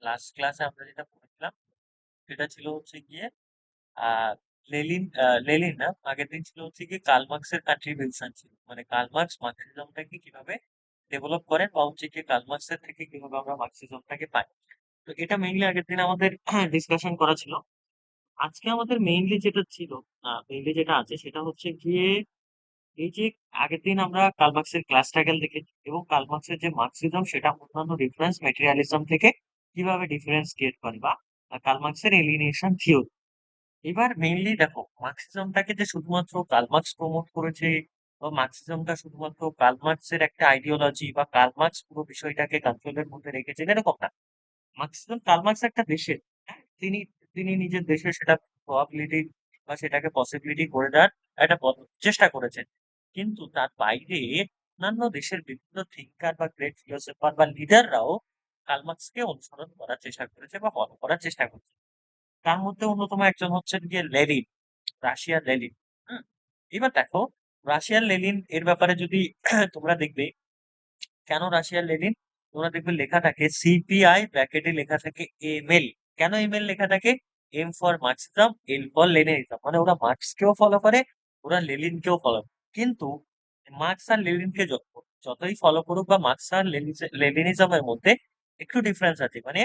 Last ক্লাসে আমরা যেটা পড়েছিলাম সেটা ছিল হচ্ছে গিয়ে আহ লেলিন না, আগের দিন ছিল হচ্ছে গিয়ে কার্ল মার্কসের কন্ট্রিবিউশন ছিল, মানে কার্ল মার্কস মার্কসিজমটাকে কিভাবে ডেভেলপ করেন বা হচ্ছে গিয়ে কার্ল মার্কসের থেকে কিভাবে আমরা মার্কসিজমটাকে পাই। তো এটা মেইনলি আগের দিন আমাদের ডিসকাশন করা ছিল। আজকে আমাদের মেইনলি যেটা আছে সেটা হচ্ছে গিয়ে এই যে আগের দিন আমরা কার্ল মার্কসের ক্লাস টাইটেল দেখেছি এবং কার্ল মার্কসের যে মার্কসিজম সেটা অন্যান্য ডিফারেন্স মেটেরিয়ালিজম থেকে কিভাবে ডিফারেন্স ক্রিয়েট করে বা কার্ল মার্কসের এলিনিয়েশন থিওরি। এবার মেইনলি দেখো মার্কসিজমটাকে যে শুধুমাত্র কার্ল মার্কস প্রমোট করেছে বা মার্কসিজমটা শুধুমাত্র কার্ল মার্কসের একটা আইডিওলজি বা কার্ল মার্কস পুরো বিষয়টাকে কন্ট্রোলের মধ্যে রেখেছেন এরকম না। মার্কসিজম কার্ল মার্কস একটা দেশের, হ্যাঁ, তিনি নিজের দেশে সেটা প্রবাবিলিটি বা সেটাকে পসিবিলিটি করে দেওয়ার একটা চেষ্টা করেছেন। কিন্তু তার বাইরে অন্যান্য দেশের বিভিন্ন থিঙ্কার বা গ্রেট ফিলোসফার বা লিডাররাও কার্ল মার্কসকে অনুসরণ করার চেষ্টা করেছে বা ফলো করার চেষ্টা করেছে। তার মধ্যে অন্যতম একজন হচ্ছেন গিয়ে লেনিন, রাশিয়ার লেনিন। হুম। এবার দেখো রাশিয়ার লেনিন এর ব্যাপারে যদি তোমরা দেখবে কেন রাশিয়ার লেনিন, তোমরা দেখবে লেখা থাকে সিপিআই ব্র্যাকেটে লেখা থাকে এমএল। কেন এমএল লেখা থাকে? M for Marxism, L for Leninism, মানে ওরা মার্কসকেও ফলো করে, ওরা লেনিনকেও ফলো করে। কিন্তু মার্কস আর লেনিনকে যতই ফলো করুক বা মার্কস আর লেনিনিজমের মধ্যে একটু ডিফারেন্স আছে, মানে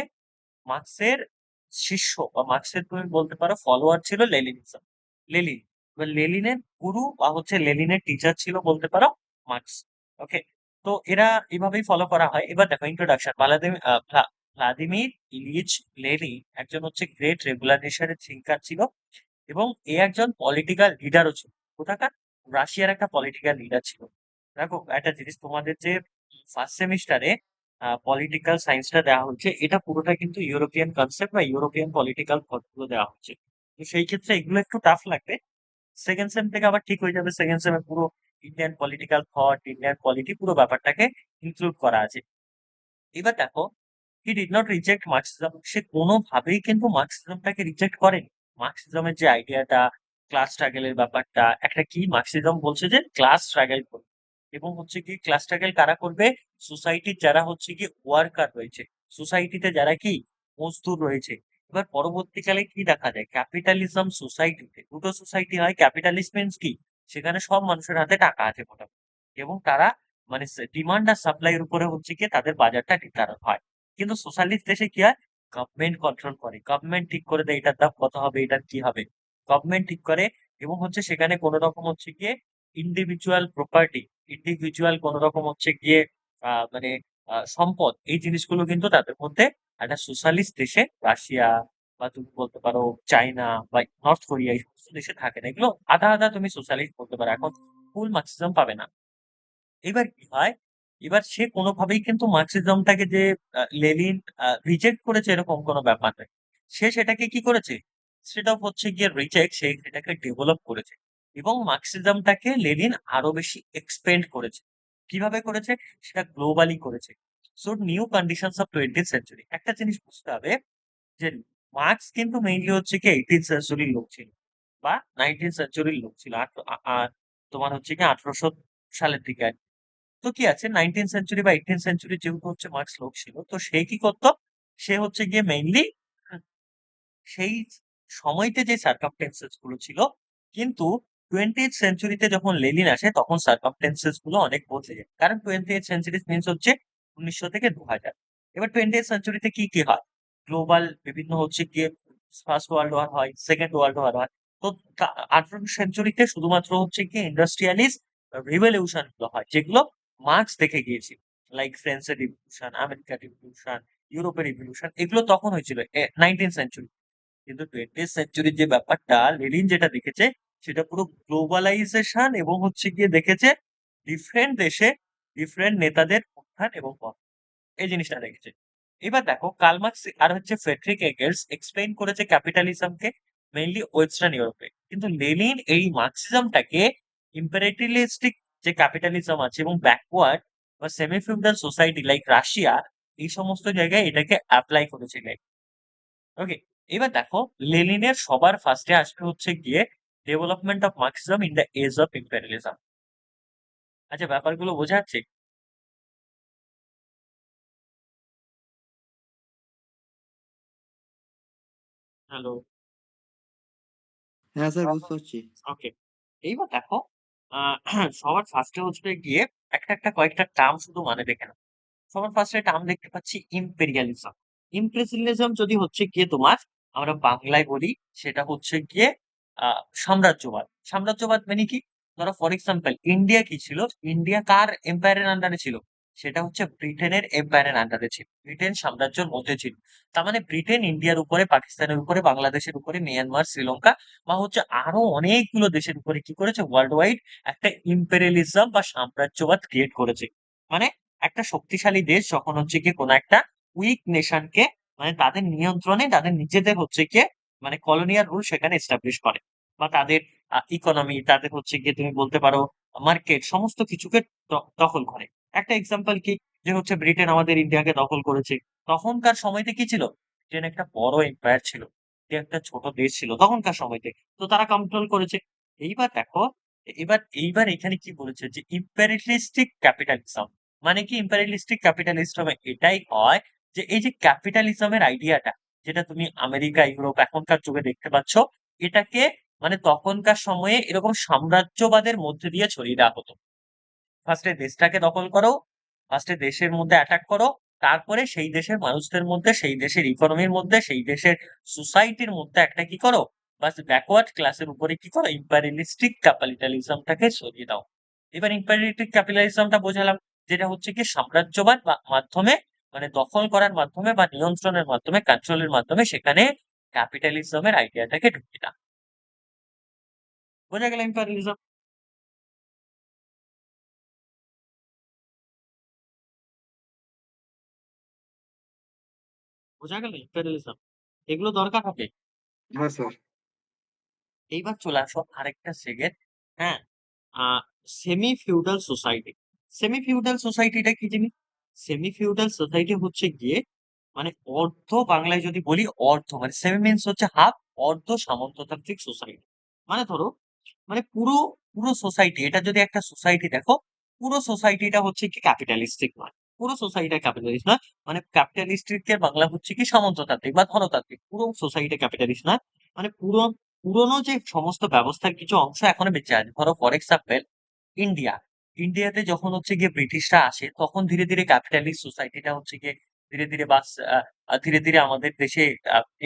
মার্কসের শিষ্য বা মার্কসের তুমি বলতে পারো ফলোয়ার ছিল লেনিনিজম, লেনিন। এবার লেনিনের গুরু বা হচ্ছে লেনিনের টিচার ছিল বলতে পারো মার্কস। ওকে, তো এরা এভাবেই ফলো করা হয়। এবার দেখো ইন্ট্রোডাকশন। ভ্লাদিমির ইলিচ লেনিন একজন হচ্ছে গ্রেট রেগুলারেশনের থিঙ্কার ছিল এবং এ একজন পলিটিক্যাল লিডারও ছিল। কোথাকার? রাশিয়ার একটা পলিটিক্যাল লিডার ছিল। দেখো একটা জিনিস, তোমাদের যে ফার্স্ট সেমিস্টারে পলিটিক্যাল সায়েন্সটা দেওয়া হচ্ছে এটা পুরোটা কিন্তু ইউরোপিয়ান কনসেপ্ট বা ইউরোপিয়ান পলিটিক্যাল থটগুলো দেওয়া হচ্ছে। তো সেই ক্ষেত্রে এগুলো একটু টাফ লাগবে। সেকেন্ড সেম থেকে আবার ঠিক হয়ে যাবে। সেকেন্ড সেমে পুরো Indian political thought, Indian polity পুরো ব্যাপারটাকে ইনক্লুড করা আছে। এবার দেখো he did not reject Marxism, সে কোনোভাবেই কিন্তু মার্কসিজমটাকে রিজেক্ট করেনি। মার্কসিজমের যে আইডিয়াটা, ক্লাস স্ট্রাগলের ব্যাপারটা, একটা কি মার্কসিজম বলছে যে ক্লাস স্ট্রাগল করবে এবং হচ্ছে কি ক্লাস স্ট্রাগল কারা করবে? সোসাইটির যারা হচ্ছে কি ওয়ার্কার রয়েছে, সোসাইটিতে যারা কি মজদুর রয়েছে। এবার পরবর্তীকালে কি দেখা যায়, ক্যাপিটালিজম সোসাইটিতে দুটো সোসাইটি হয়। ক্যাপিটালিস্ট মিন্স কি, সেখানে সব মানুষের হাতে টাকা আছে মোটামুটি এবং তারা মানে ডিমান্ড আর সাপ্লাই এর উপরে হচ্ছে কি তাদের বাজারটা নির্ধারণ হয়। কিন্তু সোশ্যালিস্ট দেশে কি হয়, গভর্নমেন্ট কন্ট্রোল করে, গভর্নমেন্ট ঠিক করে দেয় এটার দাম কত হবে, এটার কি হবে, গভর্নমেন্ট ঠিক করে। এবং হচ্ছে সেখানে কোনো রকম হচ্ছে গিয়ে ইন্ডিভিজুয়াল প্রপার্টি, ইন্ডিভিজুয়াল কোনো রকম হচ্ছে গিয়ে মানে সম্পদ, এই জিনিসগুলো কিন্তু তাদের মধ্যে একটা সোশ্যালিস্ট দেশে, রাশিয়া বা তুমি বলতে পারো চায়না বা নর্থ কোরিয়া, এই সমস্ত দেশে থাকে না। এগুলো আধা আধা তুমি সোশ্যালিস্ট বলতে পারো, এখন ফুল মার্কসিজম পাবে না। এবার কি হয়, এবার সে কোনোভাবেই কিন্তু মার্কসিজমটাকে যে লেনিন রিজেক্ট করেছে এরকম কোনো ব্যাপার নেই। সে সেটাকে কি করেছে, সেটা হচ্ছে গিয়ে রিজেক্ট, সে সেটাকে ডেভেলপ করেছে এবং মার্কসিজমটাকে লেনিন আরো বেশি এক্সপেন্ড করেছে। কিভাবে করেছে? সেটা গ্লোবালি করেছে। So new conditions of 20th century, একটা জিনিস বুঝতে হবে যে মার্কস কিন্তু মেইনলি হচ্ছে কি 18th সেঞ্চুরির লোক ছিল বা 19th সেঞ্চুরির লোক ছিল। তোমার হচ্ছে কি 1800 সালের দিকে। তো কি আছে, 19th সেঞ্চুরি বা 18th সেঞ্চুরি যেহেতু হচ্ছে মার্কস লোক ছিল, তো সে কি করতো, সে হচ্ছে গিয়ে মেইনলি সেই সময়তে যে সার্কামস্টেন্সেস গুলো ছিল, কিন্তু 20th সেঞ্চুরিতে যখন লেনিন আসে তখন সার্কামস্টেন্সেস গুলো অনেক বদলে যায়। কারণ 20th সেঞ্চুরি মিনস হচ্ছে 1900 থেকে 2000। এবার 20th সেঞ্চুরিতে কি কি হয়, গ্লোবাল বিভিন্ন হচ্ছে গিয়ে ফার্স্ট ওয়ার্ল্ড ওয়ার হয়, সেকেন্ড ওয়ার্ল্ড ওয়ার হয়। তো 18th সেঞ্চুরিতে শুধুমাত্র হচ্ছে কি ইন্ডাস্ট্রিয়ালিস্ট রিভলিউশন গুলো হয় যেগুলো মার্কস দেখে গিয়েছিল, লাইক ফ্রান্সের রিভলিউশন, আমেরিকার রিভলিউশন, ইউরোপের রিভলিউশন, এগুলো তখন হয়েছিল 19th সেঞ্চুরি। কিন্তু 20th সেঞ্চুরির যে ব্যাপারটা লেনিন যেটা দেখেছে, সেটা পুরো গ্লোবালাইজেশন এবং হচ্ছে গিয়ে দেখেছে ডিফারেন্ট দেশে ডিফারেন্ট নেতাদের উত্থান এবং পতন, এই জিনিসটা দেখেছে। এবার দেখো কার্ল মার্কস আর হচ্ছে ফ্রেডরিক এঙ্গেলস এক্সপ্লেইন করেছে ক্যাপিটালিজমকে মেইনলি ওয়েস্টার্ন ইউরোপে, কিন্তু লেনিন এই মার্কসিজমটাকে ইম্পেরিয়ালিস্টিক যে ক্যাপিটালিজম আছে এবং ব্যাকওয়ার্ড বা semi feudal society like Russia, এই সমস্ত জায়গায় এটাকে অ্যাপ্লাই করেছিলেন। ওকে, এবার দেখো লেনিনের সবার ফার্স্টে আসবে হচ্ছে গিয়ে development of Marxism in the age of imperialism. আচ্ছা, ব্যাপারগুলো বোঝা যাচ্ছে? হ্যালো। হ্যাঁ স্যার, বুঝতে পারছি। ওকে। এইবার দেখো, আহ, সবার ফার্স্টে হচ্ছে গিয়ে একটা একটা কয়েকটা টার্ম শুধু মানে দেখে নাও। সবার ফার্স্টে টার্ম দেখতে পাচ্ছি ইম্পেরিয়ালিজম। ইম্পেরিয়ালিজম যদি হচ্ছে গিয়ে তোমার আমরা বাংলায় বলি, সেটা হচ্ছে গিয়ে সাম্রাজ্যবাদ। সাম্রাজ্যবাদ মানে কি? ধরো ফর এক্সাম্পল ইন্ডিয়া কি ছিল? ইন্ডিয়া কার এম্পায়ারের আন্ডারে ছিল? সেটা হচ্ছে ব্রিটেনের এম্পায়ারের আন্ডারে ছিল, ব্রিটেন সাম্রাজ্যের মধ্যে ছিল। তার মানে ব্রিটেন ইন্ডিয়ার উপরে, পাকিস্তানের উপরে, বাংলাদেশের উপরে, মিয়ানমার, শ্রীলঙ্কা বা হচ্ছে আরো অনেকগুলো দেশের উপরে কি করেছে, ওয়ার্ল্ড ওয়াইড একটা ইম্পেরিয়ালিজম বা সাম্রাজ্যবাদ ক্রিয়েট করেছে। মানে একটা শক্তিশালী দেশ যখন হচ্ছে গিয়ে কোনো একটা উইক নেশনকে, মানে তাদের নিয়ন্ত্রণে তাদের নিজেদের হচ্ছে গিয়ে মানে কলোনিয়াল রুল সেখানে এস্টাবলিশ করে, বা তাদের ইকোনমি, তাদের হচ্ছে গিয়ে তুমি বলতে পারো মার্কেট, সমস্ত কিছুকে দখল করে। একটা এক্সাম্পল কি, যে হচ্ছে ব্রিটেন আমাদের ইন্ডিয়াকে দখল করেছে। তখনকার সময়তে কি ছিল? ব্রিটেন একটা বড় এম্পায়ার ছিল, যে একটা ছোট দেশ ছিল তখনকার সময়তে, তো তারা কন্ট্রোল করেছে। এইবার দেখো, এইবার এখানে কি বলেছে, যে ইম্পেরিয়ালিস্টিক ক্যাপিটালিজম। মানে কি ইম্পেরিয়ালিস্টিক ক্যাপিটালিজমে এটাই হয়, যে এই যে ক্যাপিটালিজমের আইডিয়াটা, যেটা তুমি আমেরিকা, ইউরোপ এখনকার যুগে দেখতে পাচ্ছ, এটাকে মানে তখনকার সময়ে এরকম সাম্রাজ্যবাদের মধ্যে দিয়ে ছড়িয়ে দেওয়া হতো। ফার্স্টে দেশটাকে দখল করো, ফার্স্টে দেশের মধ্যে অ্যাটাক করো, তারপরে সেই দেশের মানুষদের মধ্যে, সেই দেশের ইকোনমির মধ্যে, সেই দেশের সোসাইটির মধ্যে একটা কি করো, বাস ব্যাকওয়ার্ড ক্লাসের উপরে কি করো, ইম্পেরিয়ালিস্টিক ক্যাপিটালিজমটাকে সরিয়ে দাও। এবার ইম্পেরিয়ালিস্টিক ক্যাপিটালিজমটা বোঝালাম, যেটা হচ্ছে কি সাম্রাজ্যবাদ বা মাধ্যমে, মানে দখল করার মাধ্যমে বা নিয়ন্ত্রণের মাধ্যমে, কন্ট্রোলের মাধ্যমে সেখানে ক্যাপিটালিজমের আইডিয়াটাকে ঢুকিয়ে দাও। বোঝা গেল ইম্পেরিয়ালিজম? বোঝা গেল ইম্পেরিয়ালিজম? এগুলো দরকার হবে। হ্যাঁ স্যার। এইবার চলে আসো আরেকটা সেকেন্ড। হ্যাঁ, semi feudal society. Semi feudal সোসাইটিটা কি জিনিস? সেমি ফিউডাল সোসাইটি হচ্ছে গিয়ে মানে অর্ধ, বাংলায় যদি বলি অর্ধ, মানে সেমি মিনস হচ্ছে হাফ, অর্ধ সামন্ততান্ত্রিক সোসাইটি। মানে ধরো, মানে পুরো পুরো সোসাইটি, এটা যদি একটা সোসাইটি দেখো, পুরো সোসাইটিটা হচ্ছে কি ক্যাপিটালিস্টিক নয়, পুরো সোসাইটি ক্যাপিটালিস্ট নয়। মানে ক্যাপিটালিস্টিক এর বাংলা হচ্ছে কি সামন্ততান্ত্রিক বা ধনতান্ত্রিক, পুরো সোসাইটি ক্যাপিটালিস্ট নয়। মানে পুরোনো যে সমস্ত ব্যবস্থার কিছু অংশ এখনো বেঁচে আছে। ধরো ফর এক্সাম্পল ইন্ডিয়া, ইন্ডিয়াতে যখন হচ্ছে গিয়ে ব্রিটিশরা আসে, তখন ধীরে ধীরে ক্যাপিটালিস্ট সোসাইটিটা হচ্ছে গিয়ে ধীরে ধীরে বাস ধীরে ধীরে আমাদের দেশে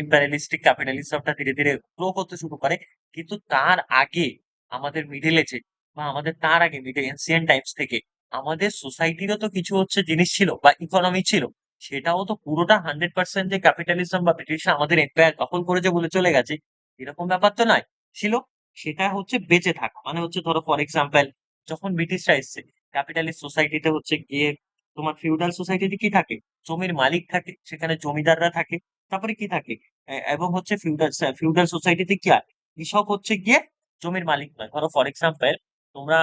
ইম্পেরিয়ালিস্টিক ক্যাপিটালিজমটা ধীরে ধীরে গ্রো করতে শুরু করে। কিন্তু তার আগে আমাদের মিডল এজে, বা আমাদের তার আগে মিডল এনসিয়েন্ট টাইমস থেকে আমাদের সোসাইটিরও তো কিছু হচ্ছে জিনিস ছিল বা ইকোনমি ছিল। সেটাও তো পুরোটা 100% যে ক্যাপিটালিজম বা ব্রিটিশরা আমাদের এম্পায়ার দখল করেছে বলে চলে গেছে, এরকম ব্যাপার তো নয়। ছিল, সেটা হচ্ছে বেঁচে থাকা। মানে হচ্ছে ধরো ফর এক্সাম্পল যখন ব্রিটিশরা এসছে, ক্যাপিটালিস্ট সোসাইটিতে হচ্ছে গিয়ে তোমার ফিউডাল সোসাইটিতে কি থাকে, জমির মালিক থাকে, সেখানে জমিদাররা থাকে। তারপরে কি থাকে, এবং হচ্ছে ফিউডাল ফিউডাল সোসাইটিতে কি হয়, কৃষক হচ্ছে গিয়ে জমির মালিক নয়। ধরো ফর এক্সাম্পল তোমরা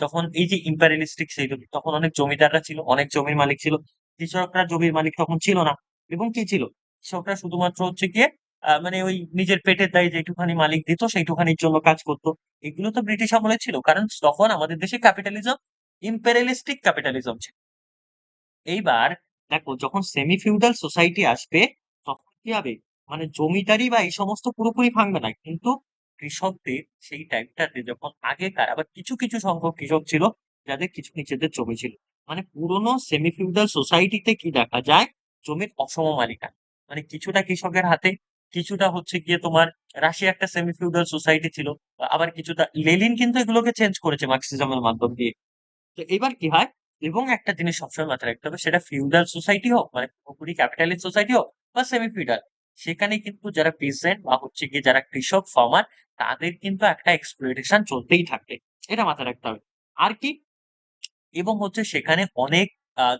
যখন এই যে ইম্পেরিয়ালিস্টিক সেই তখন অনেক জমিদাররা ছিল, অনেক জমির মালিক ছিল। কৃষকরা জমির মালিক তখন ছিল না। এবং কি ছিল, কৃষকরা শুধুমাত্র হচ্ছে গিয়ে মানে ওই নিজের পেটের দায়ে যেটুখানি মালিক দিত সেইটুখানির জন্য কাজ করতো। এগুলো তো ব্রিটিশ আমলে ছিল, কারণ তখন আমাদের দেশে ক্যাপিটালিজম ইম্পেরিয়ালিস্টিক ক্যাপিটালিজম ছিল। এইবার দেখো, যখন সেমি ফিউডাল সোসাইটি আসবে, তখন কি হবে, মানে জমিদারি বা এই সমস্ত পুরোপুরি ভাঙবে না, কিন্তু কৃষকদের সেই টাইমটাতে যখন আগেকার আবার কিছু কিছু সংখ্যক কৃষক ছিল যাদের কিছু নিজেদের জমি ছিল। মানে পুরোনো সেমি ফিউডাল সোসাইটিতে কি দেখা যায়, জমির অসম মালিকানা, মানে কিছুটা কৃষকের হাতে, কিছুটা হচ্ছে গিয়ে তোমার, রাশিয়া একটা সেমি ফিউডাল সোসাইটি ছিল, আবার কিছুটা লেনিন কিন্তু এগুলোকে চেঞ্জ করেছে মার্কসিজমের মাধ্যম দিয়ে। তো এবার কি হয়, এবং একটা জিনিস সবসময় মাথায় রাখতে হবে, সেটা ফিউডাল সোসাইটি হোক, মানে পুরোপুরি ক্যাপিটালিস্ট সোসাইটি হোক, বা সেমি ফিউডাল, সেখানে কিন্তু যারা পিসেন্ট বা হচ্ছে গিয়ে যারা কৃষক ফার্মার, তাদের কিন্তু একটা এক্সপ্লয়টেশন চলতেই থাকবে। এটা মাথায় রাখতে হবে। আর কি, এবং হচ্ছে সেখানে অনেক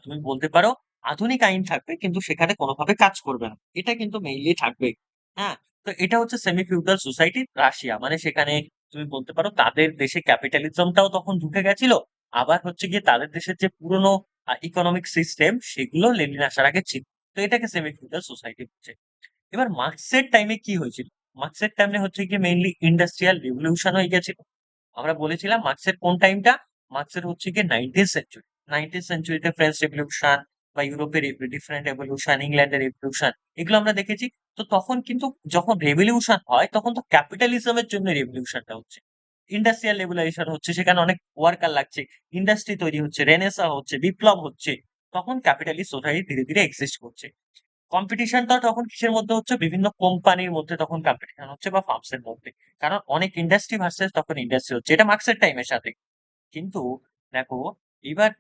তুমি বলতে পারো আধুনিক আইন থাকবে, কিন্তু সেখানে কোনোভাবে কাজ করবে না, এটা কিন্তু মেইনলি থাকবে। হ্যাঁ, তো এটা হচ্ছে সেমি ফিউডাল সোসাইটি রাশিয়া, মানে সেখানে তুমি বলতে পারো তাদের দেশে ক্যাপিটালিজমটাও তখন ঢুকে গেছিল। আবার হচ্ছে গিয়ে তাদের দেশের যে পুরনো ইকোনমিক সিস্টেম, সেগুলো লেনিন আসার আগে ছিল। তো এটাকে সেমি ফিউডাল সোসাইটি বলছে। এবার মার্ক্সের টাইমে কি হয়েছিল, মার্ক্সের টাইমে হচ্ছে গিয়ে মেইনলি ইন্ডাস্ট্রিয়াল রিভলিউশন হয়ে গেছিল। আমরা বলেছিলাম মার্ক্সের কোন টাইমটা, মার্ক্সের হচ্ছে গিয়ে 19th century. 19th সেঞ্চুরিতে French revolution বা ইউরোপের ডিফারেন্ট রেভলিউশন, ইংল্যান্ডের রেভলিউশন, এগুলো আমরা দেখেছি। তো তখন কিন্তু যখন রেভলিউশন হয় তখন তো ক্যাপিটালিজমের জন্য রেভলিউশনটা হচ্ছে, ইন্ডাস্ট্রিয়াল রেভলিউশন হচ্ছে, সেখানে অনেক ওয়ার্কার লাগছে, ইন্ডাস্ট্রি তৈরি হচ্ছে, রেনেসা হচ্ছে, বিপ্লব হচ্ছে, তখন ক্যাপিটালিস্ট সোসাইটি ধীরে ধীরে এক্সিস্ট করছে। কম্পিটিশনটা তখন কিসের মধ্যে হচ্ছে? বিভিন্ন কোম্পানির মধ্যে তখন কম্পিটিশন হচ্ছে বা ফার্মস এর মধ্যে। কারণ অনেক ইন্ডাস্ট্রি ভার্সেস তখন ইন্ডাস্ট্রি হচ্ছে। এটা মার্ক্সের টাইমের সাথে। কিন্তু দেখো এবার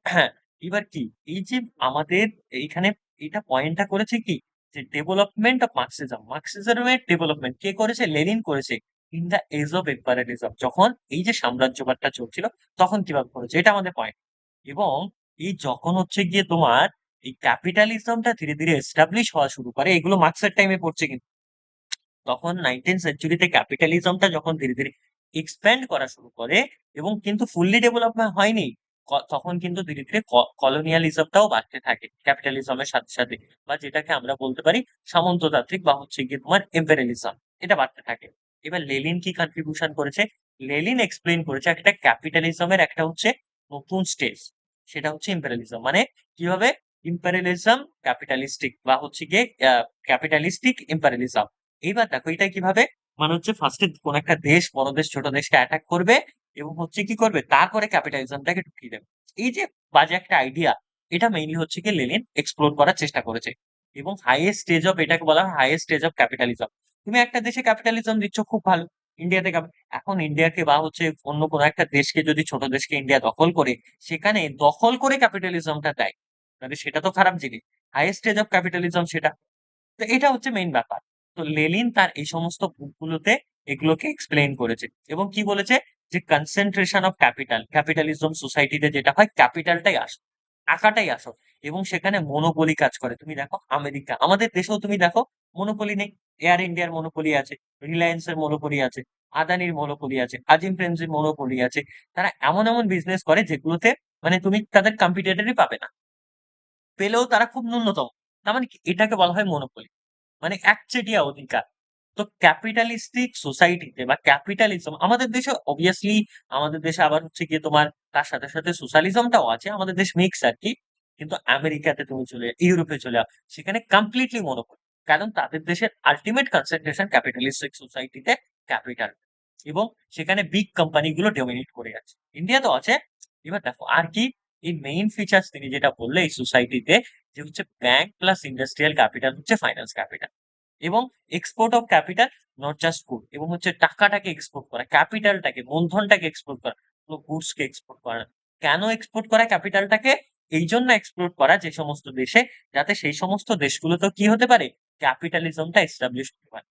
এবার কি এই যে আমাদের এইখানে এটা পয়েন্টটা করেছে কি, যে ডেভেলপমেন্ট অফ মার্ক্সিজম, মার্ক্সিজমের ডেভেলপমেন্ট কে করেছে? লেনিন করেছে। ইন দা এজ অফ এম্পায়ারিজম, যখন এই যে সাম্রাজ্যবাদটা চলছিল তখন কিভাবে করেছে, এটা আমাদের পয়েন্ট। এবং এই যখন হচ্ছে গিয়ে তোমার এই ক্যাপিটালিজমটা ধীরে ধীরে এস্টাবলিশ হওয়া শুরু করে, এগুলো মার্ক্সের টাইমে পড়ছে কিন্তু, তখন 19th সেঞ্চুরিতে ক্যাপিটালিজমটা যখন ধীরে ধীরে এক্সপ্যান্ড করা শুরু করে এবং কিন্তু ফুললি ডেভেলপমেন্ট হয়নি, তখন কিন্তু ধীরে ধীরে কলোনিয়ালিজমটাও বাড়তে থাকে ক্যাপিটালিজমের সাথে সাথে, বা যেটাকে আমরা বলতে পারি সামন্ততান্ত্রিক বা হচ্ছে গিয়ে তোমার এম্পেরিয়ালিজম, এটা বাড়তে থাকে। এবার লেলিন কি কন্ট্রিবিউশন করেছে? লেলিন এক্সপ্লেইন করেছে একটা ক্যাপিটালিজমের একটা হচ্ছে নতুন স্টেজ, সেটা হচ্ছে ইম্পেরিয়ালিজম। মানে কিভাবে ইম্পেরিয়ালিজম ক্যাপিটালিস্টিক বা হচ্ছে গিয়ে ক্যাপিটালিস্টিক ইম্পেরিয়ালিজম। এইবার দেখো এটা কিভাবে, মানে হচ্ছে ফার্স্টে কোন একটা দেশ বড় দেশ ছোট দেশকে অ্যাটাক করবে এবং হচ্ছে কি করবে, তারপরে ক্যাপিটালিজমটাকে ঢুকিয়ে দেবে। এই যে বাজে একটা আইডিয়া, এটা মেইনলি হচ্ছে কি লেনিন এক্সপ্লোর করার চেষ্টা করেছে। এবং হাইয়েস্ট স্টেজ অফ, এটাকে বলা হয় হাইয়েস্ট স্টেজ অফ ক্যাপিটালিজম। তুমি একটা দেশে ক্যাপিটালিজম দিচ্ছ, খুব ভালো, ইন্ডিয়াতে এখন ইন্ডিয়াকে বা হচ্ছে অন্য কোনো একটা দেশকে, যদি ছোট দেশকে ইন্ডিয়া দখল করে সেখানে দখল করে ক্যাপিটালিজমটা দেয়, তাহলে সেটা তো খারাপ জিনিস। হাইয়েস্ট স্টেজ অফ ক্যাপিটালিজম সেটা। তো এটা হচ্ছে মেইন ব্যাপার। তো লেনিন তার এই সমস্ত বুকগুলোতে এগুলোকে এক্সপ্লেইন করেছে এবং কি বলেছে, যে কনসেন্ট্রেশন অফ ক্যাপিটাল, ক্যাপিটালিজম সোসাইটিতে যেটা হয় ক্যাপিটালটাই আসে, টাকাটাই আসো, এবং সেখানে মনোপলি কাজ করে। তুমি দেখো আমেরিকা, আমাদের দেশেও তুমি দেখো মনোপলি নেই, এয়ার ইন্ডিয়ার মনোপলি আছে, রিলায়েন্সের মনোপলি আছে, আদানির মনোপলি আছে, আজিম প্রেমজির মনোপলি আছে। তারা এমন এমন বিজনেস করে যেগুলোতে মানে তুমি তাদের কম্পিটিটরই পাবে না, পেলেও তারা খুব ন্যূনতম। তার মানে কি? এটাকে বলা হয় মনোপলি, মানে একচেটিয়া অধিকার। তো ক্যাপিটালিস্টিক সোসাইটিতে বা ক্যাপিটালিজম আমাদের দেশে অবভিয়াসলি, আমাদের দেশে আবার হচ্ছে গিয়ে তোমার তার সাথে সাথে সোশ্যালিজমটাও আছে, আমাদের দেশ মিক্স আর কি। কিন্তু আমেরিকাতে তুমি চলে যাও, ইউরোপে চলে যাও, সেখানে কমপ্লিটলি মনোপলি। কারণ তাদের দেশের আলটিমেট কনসেন্ট্রেশন ক্যাপিটালিস্টিক সোসাইটিতে ক্যাপিটাল, এবং সেখানে বিগ কোম্পানি গুলো ডমিনেট করে আছে। ইন্ডিয়াতেও আছে। এবার দেখো আর কি এই মেইন ফিচার্স তিনি যেটা বললে এই সোসাইটিতে, যে হচ্ছে ব্যাংক প্লাস ইন্ডাস্ট্রিয়াল ক্যাপিটাল হচ্ছে ফাইন্যান্স ক্যাপিটাল, এবং export of capital, not just good, এবং হচ্ছে টাকাটাকে এক্সপোর্ট করা, ক্যাপিটালটাকে, মূলধনটাকে এক্সপোর্ট করা, কোনো গুডস কে এক্সপোর্ট করা না। কেন এক্সপোর্ট করা ক্যাপিটালটাকে? এই জন্য এক্সপোর্ট করা যে সমস্ত দেশে, যাতে সেই সমস্ত দেশগুলোতে কি হতে পারে, ক্যাপিটালিজমটা এস্টাবলিশ হতে পারে।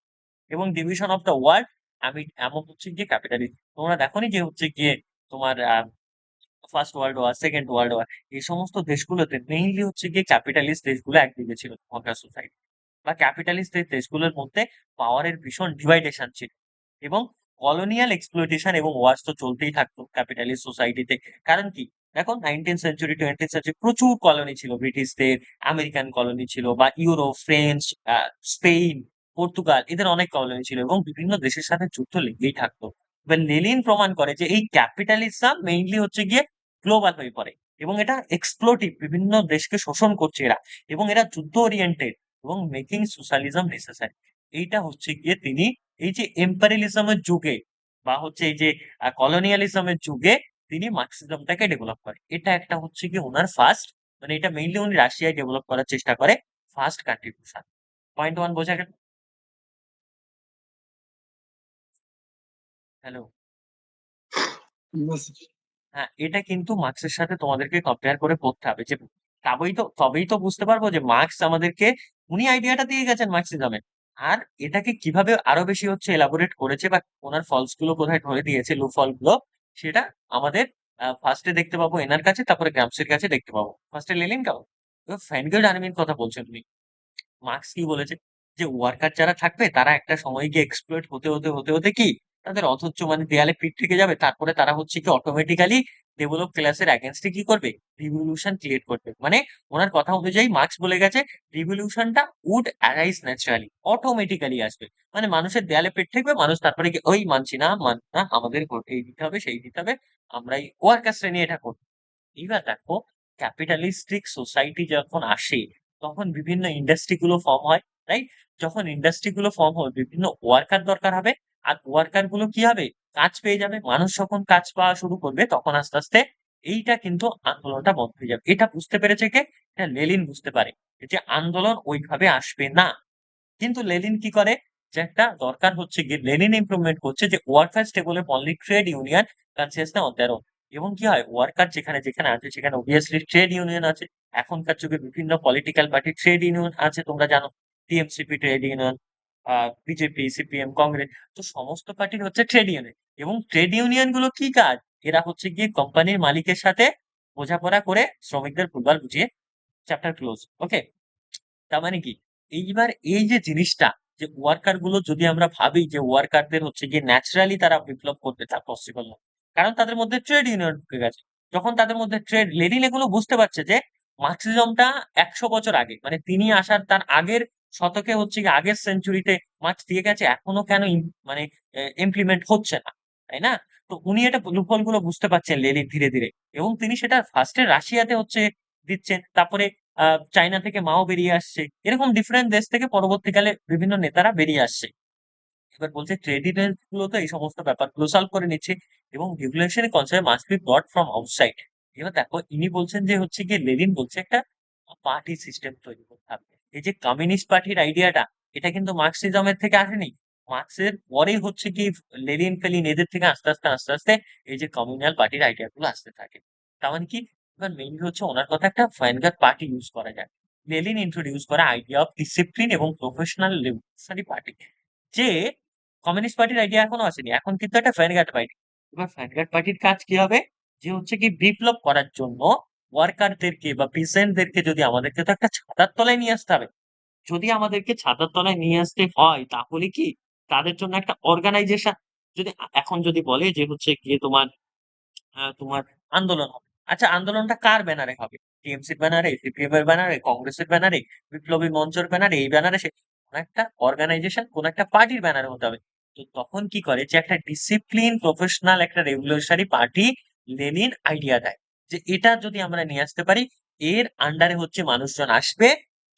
এবং ডিভিশন অফ দ্য ওয়ার্ল্ড, আমি এমন হচ্ছে গিয়ে ক্যাপিটালিজম, তোমরা দেখোনি যে হচ্ছে গিয়ে তোমার first world war, second world war, এই সমস্ত দেশগুলোতে মেইনলি হচ্ছে গিয়ে ক্যাপিটালিস্ট দেশগুলো একদিকে ছিল তখনকার সোসাইটি, বা ক্যাপিটালিস্ট দেশগুলোর মধ্যে পাওয়ারের ভীষণ ডিভাইডেশন ছিল, এবং কলোনিয়াল এক্সপ্লয়টেশন এবং ওয়ার্স তো চলতেই থাকতো ক্যাপিটালিস্ট সোসাইটিতে। কারণ কি, দেখো 19th সেঞ্চুরি 20th সেঞ্চুরি প্রচুর কলোনি ছিল ব্রিটিশদের, আমেরিকান কলোনি ছিল, বা ইউরোপ, ফ্রেঞ্চ, স্পেন, পর্তুগাল, এদের অনেক কলোনি ছিল এবং বিভিন্ন দেশের সাথে যুদ্ধ লেগেই থাকতো। এবার লেনিন প্রমাণ করে যে এই ক্যাপিটালিজম মেইনলি হচ্ছে গিয়ে গ্লোবাল হয়ে পড়ে, এবং এটা এক্সপ্লোটিভ, বিভিন্ন দেশকে শোষণ করছে এরা, এবং এরা যুদ্ধ ওরিয়েন্টেড, এবং মেকিং সোশ্যালিজম নেসেসারি। এইটা হচ্ছে গিয়ে তিনি এই যে এম্পারিয়ালিজমের যুগে বা হচ্ছে এই যে কলোনিয়ালিজমের যুগে তিনি মার্ক্সিজমটাকে ডেভেলপ করে। এটা একটা হচ্ছে গিয়ে ওনার ফার্স্ট, মানে এটা মেইনলি উনি রাশিয়ায় ডেভেলপ করার চেষ্টা করে, ফার্স্ট কন্ট্রিবিউশন। পয়েন্ট ওয়ান বোঝা গেল? হ্যালো। বুঝছি। হ্যাঁ, এটা কিন্তু মার্ক্সের সাথে তোমাদেরকে কম্পেয়ার করে পড়তে হবে, যে তবেই তো বুঝতে পারবো যে মার্ক্স আমাদেরকে, উনি আইডিয়াটা দিয়ে গেছেন মার্ক্সিজমের, আর এটাকে কিভাবে আরো বেশি হচ্ছে এলাবোরেট করেছে বা ওনার ফলস গুলো কোথায় ধরে দিয়েছে, লুফল গুলো, সেটা আমাদের ফার্স্টে দেখতে পাবো এনার কাছে, তারপরে গ্রামসের কাছে দেখতে পাবো। ফার্স্টে লেনিন কাও, ফ্যানগেল্ড আর্মির কথা বলছেন উনি। মার্কস কি বলেছে, যে ওয়ার্কার যারা থাকবে তারা একটা সময় গিয়ে এক্সপ্লয়েট হতে হতে কি তাদের অথচ মানে দেয়ালে পিঠ থেকে যাবে, তারপরে তারা হচ্ছে কি অটোমেটিক্যালি ডেভেলপ ক্লাসের অ্যাগেনস্টে কি করবে, রিভলিউশন ক্রিয়েট করবে। মানে ওনার কথা অনুযায়ী মার্কস বলে গেছে রিভলিউশনটা উড অ্যারাইজ ন্যাচারালি, অটোমেটিক্যালি আসবে। মানে মানুষের দেয়ালে পিঠ থাকবে, মানুষ তারপরে কি ওই মানছি না, না আমাদের এই দিতে হবে সেই দিতে হবে, আমরা এই ওয়ার্কার শ্রেণী এটা করবো। এইবার দেখো ক্যাপিটালিস্টিক সোসাইটি যখন আসে তখন বিভিন্ন ইন্ডাস্ট্রি গুলো ফর্ম হয়, রাইট? যখন ইন্ডাস্ট্রি গুলো ফর্ম হয় বিভিন্ন ওয়ার্কার দরকার হবে, আর ওয়ার্কার গুলো কি হবে, কাজ পেয়ে যাবে। মানুষ যখন কাজ পাওয়া শুরু করবে তখন আস্তে আস্তে এইটা কিন্তু আন্দোলনটা বন্ধ হয়ে যাবে। এটা বুঝতে পেরেছে কে? এটা লেনিন বুঝতে পারে যে আন্দোলন ওইভাবে আসবে না। কিন্তু লেনিন কি করে, যে একটা দরকার হচ্ছে গিয়ে লেনিন ইমপ্লিমেন্ট করছে যে ওয়ার্কার্স টেবলে only trade union consciousness on their own. এবং কি হয়, ওয়ার্কার যেখানে যেখানে আছে সেখানে অবভিয়াসলি ট্রেড ইউনিয়ন আছে। এখনকার যুগে বিভিন্ন পলিটিক্যাল পার্টি ট্রেড ইউনিয়ন আছে, তোমরা জানো। TMCP trade union, BJP, CPM, Congress. তো সমস্ত পার্টির হচ্ছে ট্রেড ইউনিয়ন। এবং ট্রেড ইউনিয়ন গুলো কি কাজ, এরা হচ্ছে গিয়ে কোম্পানির মালিকের সাথে বোঝাপড়া করে শ্রমিকদের ভুলভাল বুঝিয়ে চ্যাপ্টার ক্লোজ। ওকে, তার মানে কি, এইবার এই যে জিনিসটা, যে ওয়ার্কার গুলো যদি আমরা ভাবি যে ওয়ার্কারদের হচ্ছে গিয়ে ন্যাচারালি তারা বিপ্লব করবে, তা পসিবল না। কারণ তাদের মধ্যে ট্রেড ইউনিয়ন ঢুকে গেছে। যখন তাদের মধ্যে ট্রেড, লেনিন এগুলো বুঝতে পারছে যে মার্কসিজমটা 100 বছর আগে, মানে তিনি আসার তার আগের শতকে হচ্ছে গিয়ে আগের সেঞ্চুরিতে মার্কস দিয়ে গেছে, এখনো কেন মানে ইমপ্লিমেন্ট হচ্ছে না, তাই না? তো উনি এটা লুপহোল গুলো বুঝতে পারছেন লেনিন ধীরে ধীরে। এবং তিনি সেটা ফার্স্টে রাশিয়াতে হচ্ছে দিচ্ছেন, তারপরে চায়না থেকে মাও বেরিয়ে আসছে, এরকম ডিফারেন্ট দেশ থেকে পরবর্তীকালে বিভিন্ন নেতারা বেরিয়ে আসছে। এবার বলছে ট্রেড ইউনিয়ন গুলো তো এই সমস্ত ব্যাপারগুলো সলভ করে নিচ্ছে, এবং রেগুলেশনের concept must be brought from outside. এবার দেখো ইনি বলছেন যে হচ্ছে গিয়ে লেনিন বলছে একটা পার্টি সিস্টেম তৈরি করতে হবে। এই যে কমিউনিস্ট পার্টির আইডিয়াটা, এটা কিন্তু মার্কসিজমের থেকে আসেনি। মার্কসের পরেই হচ্ছে কি লেনিন ফেলিন এদের থেকে আস্তে আস্তে আস্তে আস্তে এই যে কমিউনাল পার্টির আইডিয়া গুলো আসতে থাকে। তার মানে কি, এবার মেইনলি হচ্ছে ওনার কথা একটা ভ্যানগার্ড পার্টি ইউজ করা যায়। লেনিন ইন্ট্রোডিউস করা আইডিয়া অফ ডিসিপ্লিন এবং প্রফেশনাল রেভলিউশনারি পার্টি, যে কমিউনিস্ট পার্টির আইডিয়া এখনো আসেনি, এখন কিন্তু একটা ভ্যানগার্ড পার্টি। এবার ভ্যানগার্ড পার্টির কাজ কি হবে, যে হচ্ছে কি বিপ্লব করার জন্য ওয়ার্কারদেরকে বা পিসেন্টদেরকে যদি আমাদেরকে তো একটা ছাতার তলায় নিয়ে আসতে হবে। যদি আমাদেরকে ছাতার তলায় নিয়ে আসতে হয় তাহলে কি তাদের জন্য একটা অর্গানাইজেশন, যদি এখন যদি বলে যে হচ্ছে গিয়ে তোমার আন্দোলন হবে। আচ্ছা, আন্দোলনটা কার ব্যানারে হবে? টিএমসির ব্যানারে, সিপিএম এর ব্যানারে, কংগ্রেসের ব্যানারে, বিপ্লবী মঞ্চের ব্যানারে, এই ব্যানারে, সে কোন একটা অর্গানাইজেশন, কোন একটা পার্টির ব্যানারে হতে হবে। তো তখন কি করে, যে একটা ডিসিপ্লিন প্রফেশনাল একটা রেভলিউশনারি পার্টি লেনিন আইডিয়া দেয়, যে এটা যদি আমরা নিয়ে আসতে পারি, এর আন্ডারে হচ্ছে মানুষজন আসবে।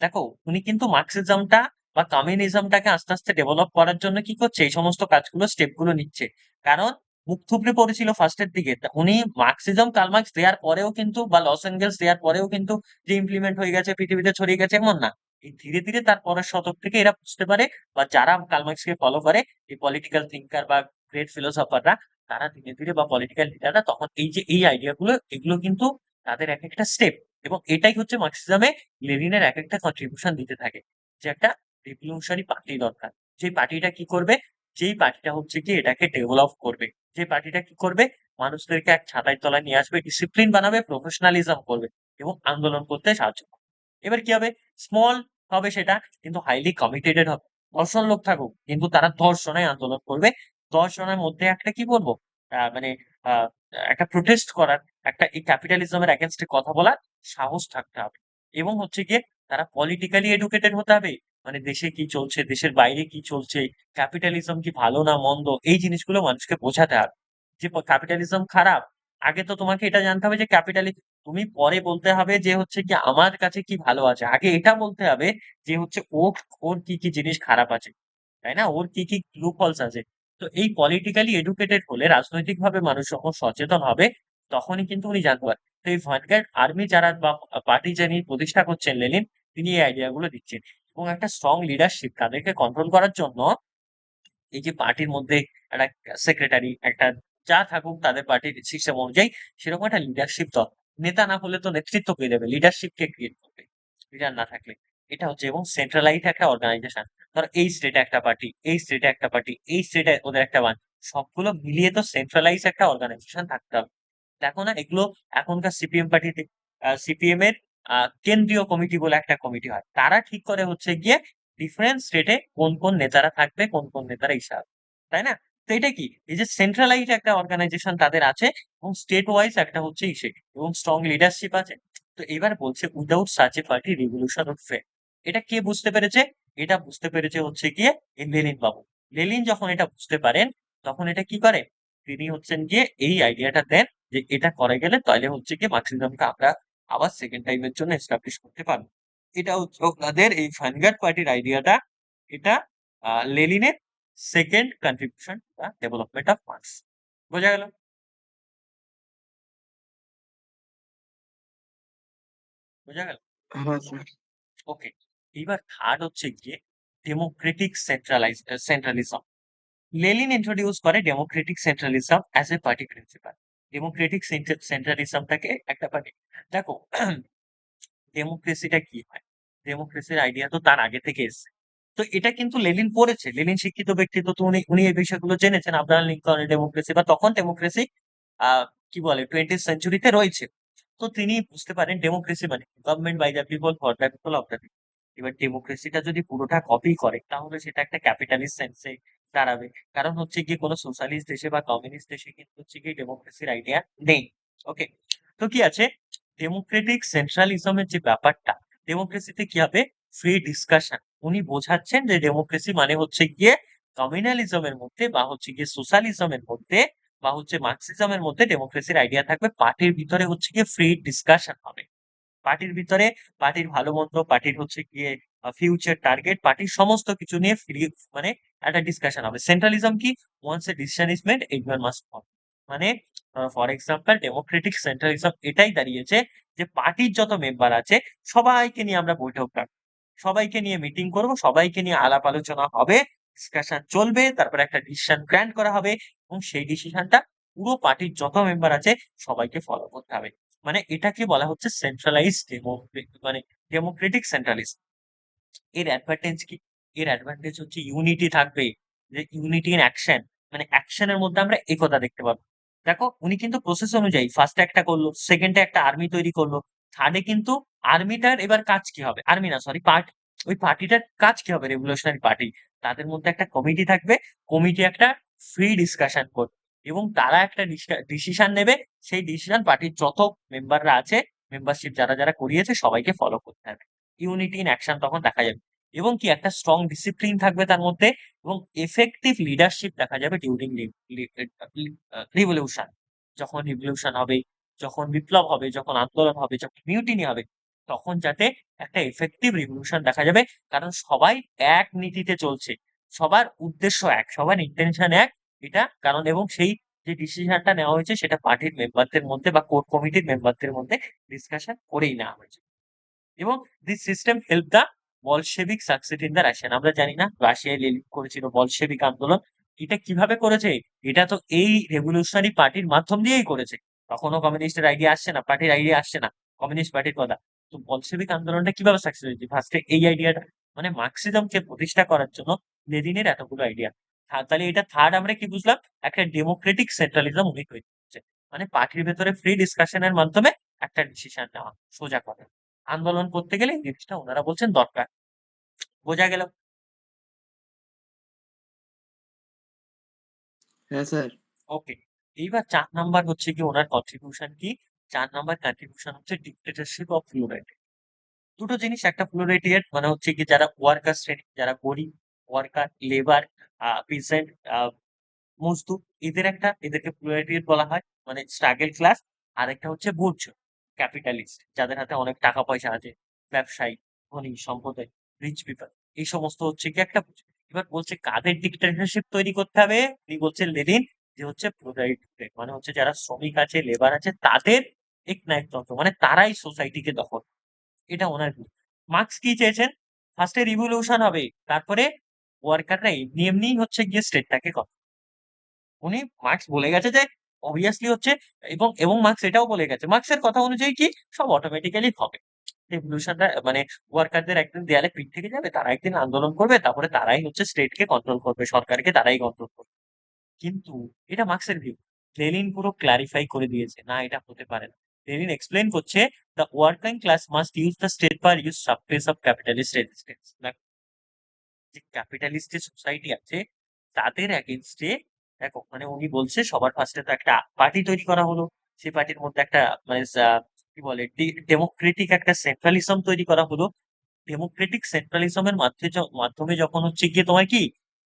দেখো উনি কিন্তু মার্কসিজমটা বা কমিউনিজমটাকে আস্তে আস্তে ডেভেলপ করার জন্য কি করছে, এই সমস্ত কাজগুলো স্টেপ গুলো নিচ্ছে। কারণ মুখ থুবড়ে পড়েছিল ফার্স্টের দিকে। তা উনি মার্কসিজম, কার্ল মার্কস দেওয়ার পরেও কিন্তু, বা লস এঞ্জেলস দেওয়ার পরেও কিন্তু যে ইমপ্লিমেন্ট হয়ে গেছে পৃথিবীতে ছড়িয়ে গেছে এমন না। এই ধীরে ধীরে তার পরের শতক থেকে এরা বুঝতে পারে, বা যারা কার্ল মার্কসকে ফলো করে, এই পলিটিক্যাল থিঙ্কার বা গ্রেট ফিলোসফাররা, তারা ধীরে ধীরে, বা পলিটিক্যাল লিডাররা, তখন এই যে এই আইডিয়া গুলো, এগুলো কিন্তু তাদের এক একটা স্টেপ। এবং এটাই হচ্ছে মার্কসিজমে লেনিনের এক একটা কন্ট্রিবিউশন দিতে থাকে, যে একটা রিভলিউশনারি পার্টি দরকার। যে পার্টিটা কি করবে, যেই পার্টিটা হচ্ছে কি এটাকে ডেভেলপ করবে, যে পার্টিটা কি করবে, মানুষদেরকে এক ছাতার তলায় নিয়ে আসবে, ডিসিপ্লিন বানাবে, প্রফেশনালিজম করবে, এবং আন্দোলন করতে সাহায্য করবে। এবার কি হবে, স্মল হবে সেটা, কিন্তু হাইলি কমিটেডেড হবে। 10 জন লোক থাকুক, কিন্তু তারা 10 জনে আন্দোলন করবে। 10 জনের মধ্যে একটা কি বলবো, মানে আহ, একটা প্রোটেস্ট করার, একটা এই ক্যাপিটালিজমের এগেনস্টে কথা বলার সাহস থাকতে হবে। এবং হচ্ছে গিয়ে তারা পলিটিক্যালি এডুকেটেড হতে হবে, মানে দেশে কি চলছে, দেশের বাইরে কি চলছে, ক্যাপিটালিজম কি ভালো না মন্দ, এই জিনিসগুলো মানুষকে বোঝাতে হবে। যে ক্যাপিটালিজম খারাপ, আগে তো তোমাকে এটা জানতে হবে যে তুমি পরে বলতে হবে যে হচ্ছে কি আমার কাছে কি ভালো আছে, আগে এটা বলতে হবে যে হচ্ছে ওর ওর কি কি জিনিস খারাপ আছে, তাই না, ওর কি কি লুপহোলস আছে। তো এই পলিটিক্যালি এডুকেটেড হলে, রাজনৈতিক ভাবে মানুষ যখন সচেতন হবে, তখনই কিন্তু উনি জানতে পারবেন। তো এই ভ্যানগার্ড আর্মি যারা বা পার্টি যিনি প্রতিষ্ঠা করছেন লেনিন, তিনি এই আইডিয়া গুলো দিচ্ছেন। এবং একটা স্ট্রং লিডারশিপ, তাদেরকে কন্ট্রোল করার জন্য এই যে পার্টির মধ্যে একটা সেক্রেটারি, একটা যা থাকুক তাদের পার্টির সিস্টেম অনুযায়ী, সেরকম একটা লিডারশিপ দরকার। নেতা না হলে তো নেতৃত্ব কে দেবে, লিডারশিপ কে ক্রিয়েট করবে, লিডার না থাকলে। এটা হচ্ছে, এবং সেন্ট্রালাইজ একটা অর্গানাইজেশন। ধর এই স্টেটে একটা পার্টি, এই স্টেটে একটা পার্টি, এই স্টেটে ওদের একটা সবগুলো মিলিয়ে তো সেন্ট্রালাইজ একটা অর্গানাইজেশন থাকতে হবে। দেখো না এগুলো, এখনকার সিপিএম পার্টিতে, সিপিএম এর কেন্দ্রীয় কমিটি বলে একটা কমিটি হয়, তারা ঠিক করে হচ্ছে গিয়ে ডিফারেন্ট স্টেটে কোন কোন নেতারা থাকবে, কোন কোন নেতারা ইসা, তাই না? তো এটা কি, এই যে সেন্ট্রালাইজ একটা অর্গানাইজেশন তাদের আছে, এবং স্টেট ওয়াইজ একটা হচ্ছে ইসে, এবং স্ট্রং লিডারশিপ আছে। তো এবার বলছে without such a party revolution would fail. এটা কে বুঝতে পেরেছে? এটা বুঝতে পেরেছে হচ্ছে গিয়ে এই লেনিন বাবু। লেনিন যখন এটা বুঝতে পারেন, তখন এটা কি করে, তিনি হচ্ছেন গিয়ে এই আইডিয়াটা দেন, যে এটা করে গেলে তাহলে হচ্ছে গিয়ে মার্কসিজমকে আমরা আবার সেকেন্ড টাইমের জন্য এস্টাবলিশ করতে পারবে। এটা হচ্ছে ওনাদের এই ভ্যানগার্ড পার্টির আইডিয়াটা। এটা লেনিনের second contribution to the development of Marx. বোঝা গেল? বোঝা গেল? হ্যাঁ স্যার। ওকে। এবার থার্ড হচ্ছে গিয়ে ডেমোক্রেটিক সেন্ট্রালিজম। লেনিন ইন্ট্রোডিউস করে democratic centralism as a party principle. Democratic সেন্ট্রালিজমটাকে একটা পার্টি, দেখো ডেমোক্রেসিটা কি হয়, ডেমোক্রেসির আইডিয়া তো তার আগে থেকে এসেছে। তো এটা কিন্তু লেনিন পড়েছে, লেনিন শিক্ষিত ব্যক্তিত্ব, তো উনি উনি এই বিষয়গুলো জেনেছেন। আব্রাহাম লিঙ্কনের ডেমোক্রেসি বা তখন ডেমোক্রেসি কি বলে 20th সেঞ্চুরিতে রয়েছে। তো তিনি বুঝতে পারেন ডেমোক্রেসি মানে government by the people for the people of the people. এবার ডেমোক্রেসিটা যদি পুরোটা কপি করে তাহলে সেটা একটা ক্যাপিটালিস্ট সেন্সে দাঁড়াবে। কারণ হচ্ছে গিয়ে কোনো সোশ্যালিস্ট দেশে বা কমিউনিস্ট দেশে কিন্তু হচ্ছে গিয়ে ডেমোক্রেসির আইডিয়া নেই। ওকে। তো কি আছে, ডেমোক্রেটিক সেন্ট্রালিজমের যে ব্যাপারটা, ডেমোক্রেসিতে কি হবে, ফ্রি ডিসকাশন। উনি বোঝাচ্ছেন যে ডেমোক্রেসি মানে হচ্ছে গিয়ে কমিউনালিজমের মধ্যে বা হচ্ছে গিয়ে সোশ্যালিজমের মধ্যে বা হচ্ছে মার্কসিজমের মধ্যে ডেমোক্রেসির আইডিয়া থাকবে, পার্টির ভিতরে হচ্ছে গিয়ে ফ্রি ডিসকাশন হবে। পার্টির ভিতরে পার্টির ভালো মন্দ, পার্টির হচ্ছে গিয়ে ফিউচার টার্গেট, পার্টির সমস্ত কিছু নিয়ে ফ্রি মানে একটা ডিসকাশন হবে। সেন্ট্রালিজম কি, once a decision is made everyone must follow. মানে ফর এক্সাম্পল ডেমোক্রেটিক সেন্ট্রালিজম এটাই দাঁড়িয়েছে যে পার্টির যত মেম্বার আছে সবাইকে নিয়ে আমরা বৈঠক ডাকবো, সবাইকে নিয়ে মিটিং করব, সবাইকে নিয়ে আলাপ আলোচনা হবে, ডিসকাশন চলবে, তারপরে একটা ডিসিশন গ্র্যান্ড করা হবে এবং সেই ডিসিশনটা পুরো পার্টির যত মেম্বার আছে সবাইকে ফলো করতে হবে। মানে এটাকে বলা হচ্ছে সেন্ট্রালাইজড মানে ডেমোক্রেটিক সেন্ট্রালিজম। এর অ্যাডভান্টেজ কি, এর অ্যাডভান্টেজ হচ্ছে ইউনিটি থাকবে, যে ইউনিটি ইন অ্যাকশন, মানে অ্যাকশনের মধ্যে আমরা একতা দেখতে পাবো। দেখো উনি কিন্তু প্রসেস অনুযায়ী ফার্স্টে একটা করলো, সেকেন্ডে একটা আর্মি তৈরি করলো, থার্ডে কিন্তু আর্মিটার এবার কাজ কি হবে, আর্মি না সরি পার্টি, ওই পার্টিটার কাজ কি হবে, রেভলিউশনারি পার্টি, তাদের মধ্যে একটা কমিটি থাকবে, কমিটি একটা ফ্রি ডিসকাশন করবে এবং তারা একটা ডিসিশন নেবে, সেই ডিসিশন পার্টির যত মেম্বাররা আছে, মেম্বারশিপ যারা যারা করিয়েছে সবাইকে ফলো করতে হবে। ইউনিটি ইন অ্যাকশন তখন দেখা যাবে এবং কি একটা স্ট্রং ডিসিপ্লিন থাকবে তার মধ্যে এবং এফেক্টিভ লিডারশিপ দেখা যাবে ডিউরিং রিভলিউশন। যখন রিভলিউশন হবে, যখন বিপ্লব হবে, যখন আন্দোলন হবে, যখন মিউটিনি হবে, তখন যাতে একটা এফেক্টিভ রিভলিউশন দেখা যাবে, কারণ সবাই এক নীতিতে চলছে, সবার উদ্দেশ্য এক, সবার ইন্টেনশন এক। এটা কারণ এবং সেই যে ডিসিশনটা নেওয়া হয়েছে সেটা পার্টির মেম্বারদের মধ্যে বা কোর কমিটির মেম্বারদের মধ্যে ডিসকাশন করেই নেওয়া হয়েছে। এবং this system help the Bolshevik succeed in the Russian. আমরা জানি না রাশিয়ায় লেলিন করেছিল বলশেভিক আন্দোলন, এটা কিভাবে করেছে, এটা তো এই রেভলিউশনারি পার্টির মাধ্যম দিয়েই করেছে। তখনও কমিউনিস্টের আইডিয়া আসছে না, পার্টির আইডিয়া আসছে না, কমিউনিস্ট পার্টির কথা। তো বলশেভিক আন্দোলনটা কিভাবে সাকসেস হয়েছে, ফার্স্টে এই আইডিয়াটা, মানে মার্কসিজমকে প্রতিষ্ঠা করার জন্য লেনিনের এতগুলো আইডিয়া। তাহলে এটা থার্ড আমরা কি বুঝলাম, একটা ডেমোক্রেটিক সেন্ট্রালিজম উনি তৈরি করছে, মানে পার্টির ভেতরে ফ্রি ডিসকাশনের মাধ্যমে একটা ডিসিশন নেওয়া, সোজা কথা, আন্দোলন করতে গেলে এই জিনিসটা ওনারা বলছেন দরকার। বোঝা গেল? হ্যাঁ স্যার। ওকে। এইবার 4 নাম্বার হচ্ছে কি ওনার কন্ট্রিবিউশন কি, 4 নাম্বার কন্ট্রিবিউশন হচ্ছে ডিক্টেটরশিপ অফ ফ্লুরাইড। দুটো জিনিস, একটা ফ্লুরাইটিয়ার মানে হচ্ছে কি যারা ওয়ার্কার শ্রেণী, যারা গরিব ওয়ার্কার, লেবার, পিসেন্ট, মজদুর, এদের একটা, এদেরকে প্রোলেটারিয়েট বলা হয়, মানে স্ট্রাগল ক্লাস। আর একটা হচ্ছে বুর্জ ক্যাপিটালিস্ট, যাদের হাতে অনেক টাকা পয়সা আছে, ব্যবসায়ী, ধনী সম্প্রদায়, রিচ পিপল, এই সমস্ত হচ্ছে কি একটা বুর্জ। এবার বলছে কাদের ডিক্টেটরশিপ তৈরি করতে হবে, উনি বলছেন লেনিন, যে হচ্ছে প্রোলেটারিয়েট মানে হচ্ছে যারা শ্রমিক আছে, লেবার আছে, তাদের এক নায়কতন্ত্র, মানে তারাই সোসাইটিকে দখল, এটা ওনার view। মার্কস কি চেয়েছেন, ফার্স্টে রিভলিউশন হবে, তারপরে ওয়ার্কাররা এমনি এমনি হচ্ছে গিয়ে স্টেটটাকে, উনি মার্কস বলে গেছে যে অবভিয়াসলি হচ্ছে, এবং এবং মার্কস এটাও বলে গেছে, মার্কসের কথা অনুযায়ী কি সব অটোমেটিক্যালি হবে। রেভলিউশনটা মানে ওয়ার্কারদের একদিন দেয়ালে পিঠ থেকে যাবে, তারা একদিন আন্দোলন করবে, তারপরে তারাই হচ্ছে স্টেটকে কন্ট্রোল করবে, সরকারকে তারাই কন্ট্রোল করবে। কিন্তু এটা মার্কসের ভিউ। লেনিন পুরো ক্লারিফাই করে দিয়েছে না, এটা হতে পারে না। লেনিন এক্সপ্লেন করছে the working class must use the state for use suppress of capitalist resistance. যে ক্যাপিটালিস্ট যে সোসাইটি আছে তাদের এগেনস্টে, দেখো মানে উনি বলছে সবার ফার্স্টে তো একটা পার্টি তৈরি করা হলো, সেই পার্টির মধ্যে একটা মানে কি বলে ডেমোক্রেটিক একটা সেন্ট্রালিজম তৈরি করা হলো। ডেমোক্রেটিক সেন্ট্রালিজমের মাধ্যমে যখন হচ্ছে গিয়ে তোমার কি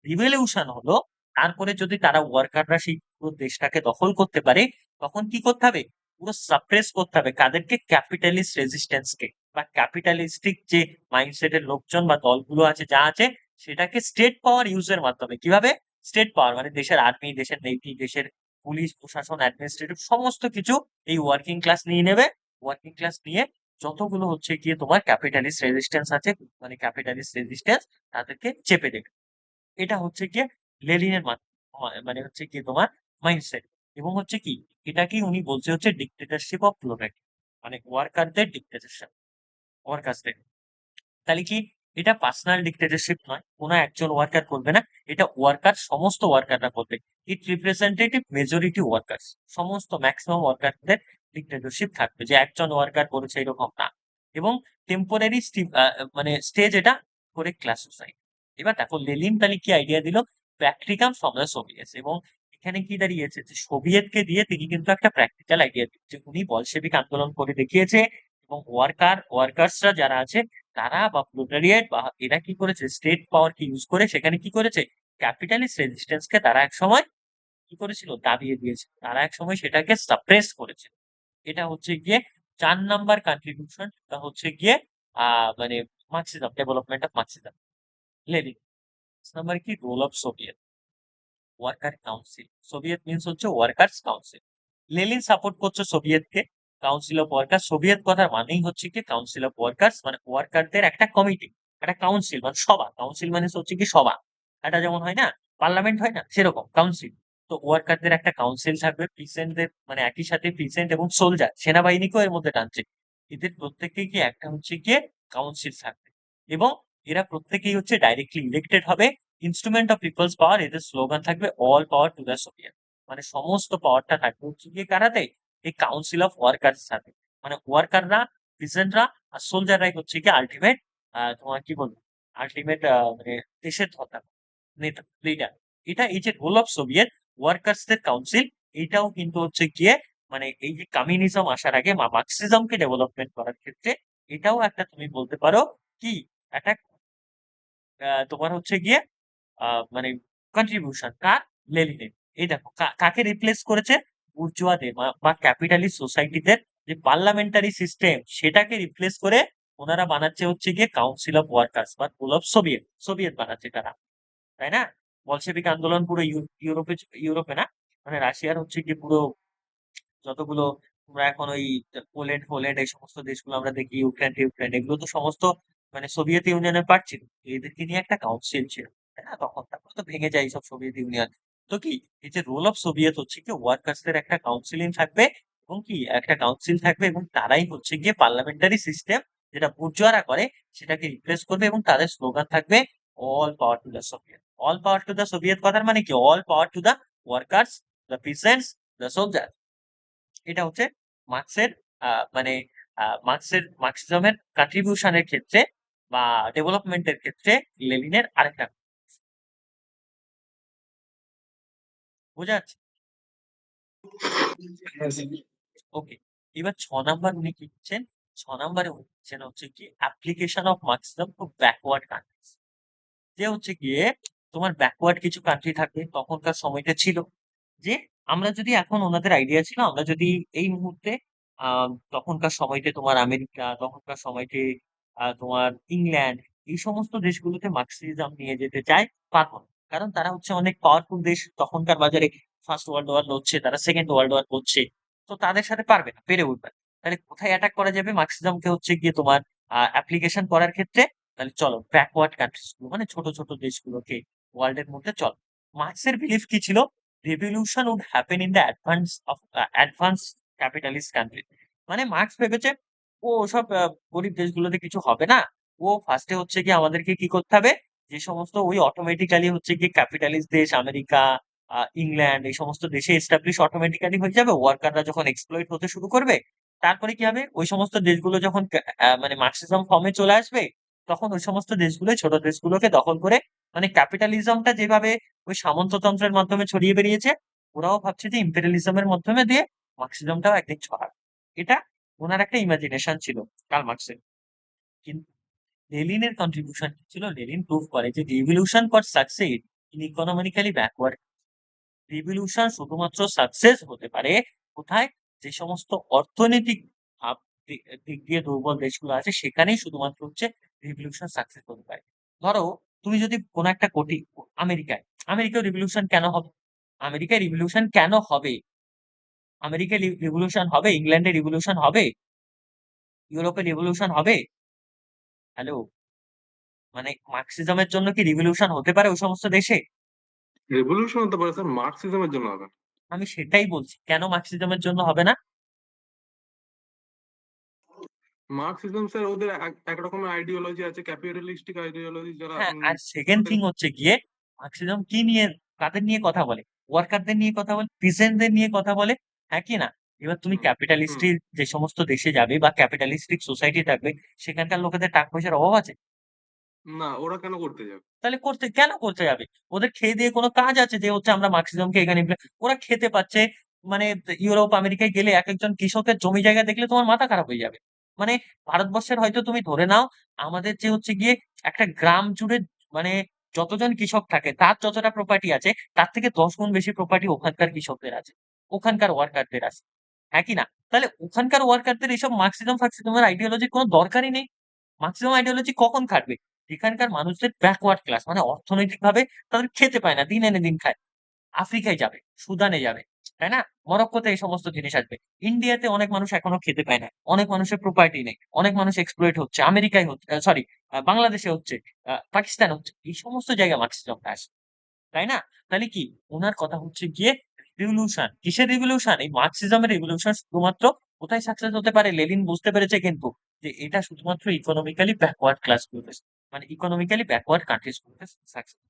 রিভলিউশন হলো, তারপরে যদি তারা ওয়ার্কাররা সেই পুরো দেশটাকে দখল করতে পারে, তখন কি করতে হবে, পুরো সাপ্রেস করতে হবে কাদেরকে, ক্যাপিটালিস্ট রেজিস্ট্যান্সকে বা ক্যাপিটালিস্টিক যে মাইন্ডসেটের লোকজন বা দলগুলো আছে যা আছে সেটাকে স্টেট পাওয়ার ইউজের মাধ্যমে। কিভাবে? স্টেট পাওয়ার মানে দেশের আর্মি, দেশের নেভি, দেশের পুলিশ প্রশাসন, অ্যাডমিনিস্ট্রেটিভ সমস্ত কিছু এই ওয়ার্কিং ক্লাস নিয়ে নেবে। ওয়ার্কিং ক্লাস নিয়ে যতগুলো হচ্ছে গিয়ে তোমার ক্যাপিটালিস্ট রেজিস্ট্যান্স আছে মানে ক্যাপিটালিস্ট রেজিস্ট্যান্স তাদেরকে চেপে দেবে। এটা হচ্ছে গিয়ে লেনিনের মানে হচ্ছে গিয়ে তোমার মাইন্ডসেট। এবং হচ্ছে কি এটাকেই উনি বলছে হচ্ছে ডিক্টেটরশিপ অফ প্রোলেটারিয়েট, মানে ওয়ার্কারদের ডিক্টেটরশিপ, ওয়ার্কার্সদের। তাহলে কি এটা পার্সোনাল ডিক্টেটরশিপ নয়, কোনো একজন ওয়ার্কার করবে না, এটা ওয়ার্কার সমস্ত ওয়ার্কাররা করবে। ইট রিপ্রেজেন্টেটিভ মেজরিটি ওয়ার্কার্স, সমস্ত ম্যাক্সিমাম ওয়ার্কারদের ডিক্টেটরশিপ থাকবে, যে একজন ওয়ার্কার করেছে এরকম না। এবং টেম্পোরারি মানে স্টেজ এটা করে ক্লাস সোসাইটি। এবার দেখো লেনিন তাহলে কি আইডিয়া দিল, প্র্যাকটিকাম ফ্রম দ্য সোভিয়েতস। এবং এখানে কি দাঁড়িয়েছে যে সোভিয়েতকে দিয়ে তিনি কিন্তু একটা প্র্যাকটিক্যাল আইডিয়া দিচ্ছে, উনি বলশেবিক আন্দোলন করে দেখিয়েছে। এবং ওয়ার্কার্সরা যারা আছে তারা বা প্রোলেটারিয়েট বা এরা কি করেছে, স্টেট পাওয়ার কে ইউজ করে সেখানে কি করেছে, ক্যাপিটালিস্ট রেজিস্ট্যান্স কে তারা এক সময় কি করেছিল, দাবিয়ে দিয়েছে, তারা এক সময় সেটাকে সাপ্রেস করেছে। এটা হচ্ছে গিয়ে 4 নাম্বার কন্ট্রিবিউশন, তা হচ্ছে গিয়ে মানে Marxism, development of Marxism, Lenin. Number কি, role of Soviet, worker council. Soviet means হচ্ছে ওয়ার্কার্স কাউন্সিল। লেনিন সাপোর্ট করছে সোভিয়েতকে, কাউন্সিল অফ ওয়ার্কার। সোভিয়েত কথার মানেই হচ্ছে কি কাউন্সিল অফ ওয়ার্কার্স, মানে ওয়ার্কারদের একটা কমিটি, একটা কাউন্সিল মানে সভা। কাউন্সিল মানে হচ্ছে কি সভা, এটা যেমন হয় না পার্লামেন্ট হয় না সেরকম কাউন্সিল। তো ওয়ার্কারদের একটা কাউন্সিল থাকবে, পিসেন্টদের মানে একই সাথে পিসেন্ট এবং সোলজার, সেনাবাহিনীকেও এর মধ্যে টানছে। এদের প্রত্যেকেই কি একটা হচ্ছে গিয়ে কাউন্সিল থাকবে। এবং এরা প্রত্যেকেই হচ্ছে ডাইরেক্টলি ইলেক্টেড হবে, ইনস্ট্রুমেন্ট অফ পিপলস পাওয়ার। এদের স্লোগান থাকবে all power to the Soviet, মানে সমস্ত পাওয়ারটা থাকবে হচ্ছে গিয়ে কারাতে, এই কাউন্সিল অফ ওয়ার্কার্স সাথে। মানে ওয়ার্কাররা, পিজেন্টরা আর সোলজাররাই হচ্ছে গিয়ে আলটিমেট তোমার কি বলবো, আলটিমেট মানে দেশের ধর্তা নেতা, লিডার। এটা এই যে রোল অফ সোভিয়েত ওয়ার্কার্সদের কাউন্সিল, এইটাও কিন্তু হচ্ছে গিয়ে মানে এই যে কমিউনিজম আসার আগে মার্কসিজমকে ডেভেলপমেন্ট করার ক্ষেত্রে এটাও একটা তুমি বলতে পারো কি একটা তোমার হচ্ছে গিয়ে মানে কন্ট্রিবিউশন কার, লেনিনের। এই দেখো কাকে রিপ্লেস করেছে, বুর্জোয়াদের বা ক্যাপিটালিস্ট সোসাইটিদের যে পার্লামেন্টারি সিস্টেম সেটাকে রিপ্লেস করে ওনারা বানাচ্ছে হচ্ছে গিয়ে কাউন্সিল অফ ওয়ার্কার্স বা রোল অফ সোভিয়েত, সোভিয়েত বানাচ্ছে তারা, তাই না? বলশেবিক আন্দোলন পুরো ইউরোপে, ইউরোপে না মানে রাশিয়ার হচ্ছে গিয়ে পুরো যতগুলো আমরা এখন ওই পোল্যান্ড ফোল্যান্ড এই সমস্ত দেশগুলো আমরা দেখি, ইউক্রেন টিউক্রেন, এগুলো তো সমস্ত মানে সোভিয়েত ইউনিয়নের পার্ট ছিল। এদেরকে নিয়ে একটা কাউন্সিল ছিল, তাই না? তখন তারপর তো ভেঙে যায় সব সোভিয়েত ইউনিয়ন। তো কি এই যে রোল অফ সোভিয়েত হচ্ছে কি ওয়ার্কার্সদের একটা কাউন্সিলিং থাকবে, এবং কি একটা কাউন্সিল থাকবে, এবং তারাই হচ্ছে গিয়ে পার্লামেন্টারি সিস্টেম যেটা বুর্জোয়ারা করে সেটাকে রিপ্লেস করবে। এবং তাদের স্লোগান থাকবে all power to the Soviet. All power to the Soviet কথার মানে কি, all power to the workers, the peasants, the soldier. এটা হচ্ছে মার্কসের মানে মার্কসিজমের কন্ট্রিবিউশনের ক্ষেত্রে বা ডেভেলপমেন্টের ক্ষেত্রে লেনিনের আরেকটা। বোঝা যাচ্ছে? ওকে। এবার 6 নাম্বার উনি কি দিচ্ছেন, 6 নাম্বারে উনি দিচ্ছেন হচ্ছে কি application of Marxism to backward countries. যে হচ্ছে গিয়ে তোমার ব্যাকওয়ার্ড কিছু কান্ট্রি থাকবে, তখনকার সময়টা ছিল যে আমরা যদি এখন ওনাদের আইডিয়া ছিল, আমরা যদি এই মুহূর্তে তখনকার সময়তে তোমার আমেরিকা, তখনকার সময়তে তোমার ইংল্যান্ড, এই সমস্ত দেশগুলোতে মার্কসিজম নিয়ে যেতে চায়, পারবো না। কারণ তারা হচ্ছে অনেক পাওয়ারফুল দেশ, তখনকার বাজারে ফার্স্ট ওয়ার্ল্ড ওয়ার লড়ছে, তারা সেকেন্ড ওয়ার্ল্ড ওয়ার করছে। তো তাদের সাথে পারবে না, পেরে উঠবে না। তাহলে কোথায় অ্যাটাক করা যাবে মার্কসিজমকে হচ্ছে গিয়ে তোমার অ্যাপ্লিকেশন করার ক্ষেত্রে? তাহলে চলো ব্যাকওয়ার্ড কান্ট্রিজ গুলো মানে ছোট ছোট দেশগুলোকে ওয়ার্ল্ড এর মধ্যে চলো। মার্কসের বিলিফ কি ছিল, revolution would happen in the advance capitalist country. মানে মার্কস ভেবেছে ও ওসব গরিব দেশগুলোতে কিছু হবে না, ও ফার্স্টে হচ্ছে কি আমাদেরকে কি করতে হবে, যে সমস্ত ওই অটোমেটিক্যালি হচ্ছে কি ক্যাপিটালিস্ট দেশ আমেরিকা, ইংল্যান্ড, এই সমস্ত দেশে এস্টাবলিশ অটোমেটিক্যালি হয়ে যাবে, ওয়ার্কাররা যখন এক্সপ্লয়েট হতে শুরু করবে, তারপরে কি হবে, ওই সমস্ত দেশগুলো যখন মানে মার্কসিজম ফর্মে চলে আসবে, তখন ওই সমস্ত দেশগুলো ছোট দেশগুলোকে দখল করে, মানে ক্যাপিটালিজমটা যেভাবে ওই সামন্ততন্ত্রের মাধ্যমে ছড়িয়ে বেরিয়েছে, ওরাও ভাবছে যে ইম্পেরিয়ালিজমের মাধ্যমে দিয়ে মার্কসিজমটাও একদিন ছড়াবে। এটা ওনার একটা ইমাজিনেশন ছিল, কার্ল মার্কসের। কিন্তু লেনিনের কন্ট্রিবিউশন কি ছিল, লেনিন প্রুভ করে যে revolution for succeed in economically backward. Revolution শুধুমাত্র সাকসেস হতে পারে কোথায়, যে সমস্ত অর্থনৈতিক ভাব দিক দিয়ে দুর্বল দেশগুলো আছে সেখানেই শুধুমাত্র হচ্ছে রিভলিউশন সাকসেস হতে পারে। ধরো তুমি যদি কোনো একটা আমেরিকায় আমেরিকায় রিভলিউশন কেন হবে? আমেরিকায় রিভলিউশন কেন হবে? আমেরিকায় রিভলিউশন হবে, ইংল্যান্ডে রিভলিউশন হবে, ইউরোপে রিভলিউশন হবে? হ্যালো, মানে মার্কসিজমের জন্য কি রিভলিউশন হতে পারে ওই সমস্ত দেশে? রেভলিউশন হতে পারে স্যার, মার্কসিজমের জন্য হবে না। আমি সেটাই বলছি, কেন মার্কসিজমের জন্য হবে না? মার্কসিজম স্যার ওদের এক রকমের আইডিওলজি আছে, ক্যাপিটালিস্টিক আইডিওলজি, যারা হ্যাঁ, আর সেকেন্ড ওদের থিং হচ্ছে গিয়ে মার্কসিজম কি নিয়ে, কাদের নিয়ে কথা বলে? ওয়ার্কারদের নিয়ে কথা বলে, পিসেন্টদের নিয়ে কথা বলে, হ্যাঁ কি না? এবার তুমি হুম, হুম। ক্যাপিটালিস্টের যে সমস্ত দেশে যাবে বা ক্যাপিটালিস্টিক সোসাইটি থাকবে, সেখানকার লোকেদের টাকা পয়সার অভাব আছে? না, ওরা কেন করতে যাবে? তাহলে কেন করতে যাবে? ওদের খেয়ে দিয়ে কোনো কাজ আছে যে হচ্ছে আমরা মার্কসিজমকে এখানে ওরা খেতে পাচ্ছে। মানে ইউরোপ আমেরিকায় গেলে এক একজন কৃষকের জমি জায়গা দেখলে তোমার মাথা খারাপ হয়ে যাবে। মানে ভারতবর্ষের হয়তো তুমি ধরে নাও, আমাদের যে হচ্ছে গিয়ে একটা গ্রাম জুড়ে, মানে যতজন কৃষক থাকে তার যতটা প্রপার্টি আছে, তার থেকে 10 গুণ বেশি প্রপার্টি ওখানকার কৃষকদের আছে, ওখানকার ওয়ার্কারদের আছে, হ্যাঁ কি না? তাহলে ওখানকার ওয়ার্কারদের এইসব মার্কসিজম ফার্কসিজমের আইডিওলজির কোনো দরকারই নেই। মার্কসিজম আইডিওলজি কখন খাটবে? যেখানকার মানুষদের ব্যাকওয়ার্ড ক্লাস, মানে অর্থনৈতিকভাবে তাদের খেতে পায় না, দিন এনে দিন খায়। আফ্রিকায় যাবে, সুদানে যাবে, তাই না? মরক্কোতে এই সমস্ত জিনিস আসবে। ইন্ডিয়াতে অনেক মানুষ এখনো খেতে পায় না, অনেক মানুষের প্রপার্টি নেই, অনেক মানুষ এক্সপ্লয়েট হচ্ছে, আমেরিকায় হচ্ছে, সরি বাংলাদেশে হচ্ছে, পাকিস্তান হচ্ছে, এই সমস্ত জায়গায় মার্কসিজমটা আসে, তাই না? তাহলে কি ওনার কথা হচ্ছে গিয়ে রিভলিউশন, কিসের রিভলিউশন? এই মার্কসিজমের রিভলিউশন শুধুমাত্র কোথায় সাকসেস হতে পারে? লেনিন বুঝতে পেরেছে কিন্তু যে এটা শুধুমাত্র ইকোনমিক্যালি ব্যাকওয়ার্ড ক্লাস গুলোতে, মানে ইকোনমিক্যালি ব্যাকওয়ার্ড কান্ট্রিজ গুলোতে সাকসেস।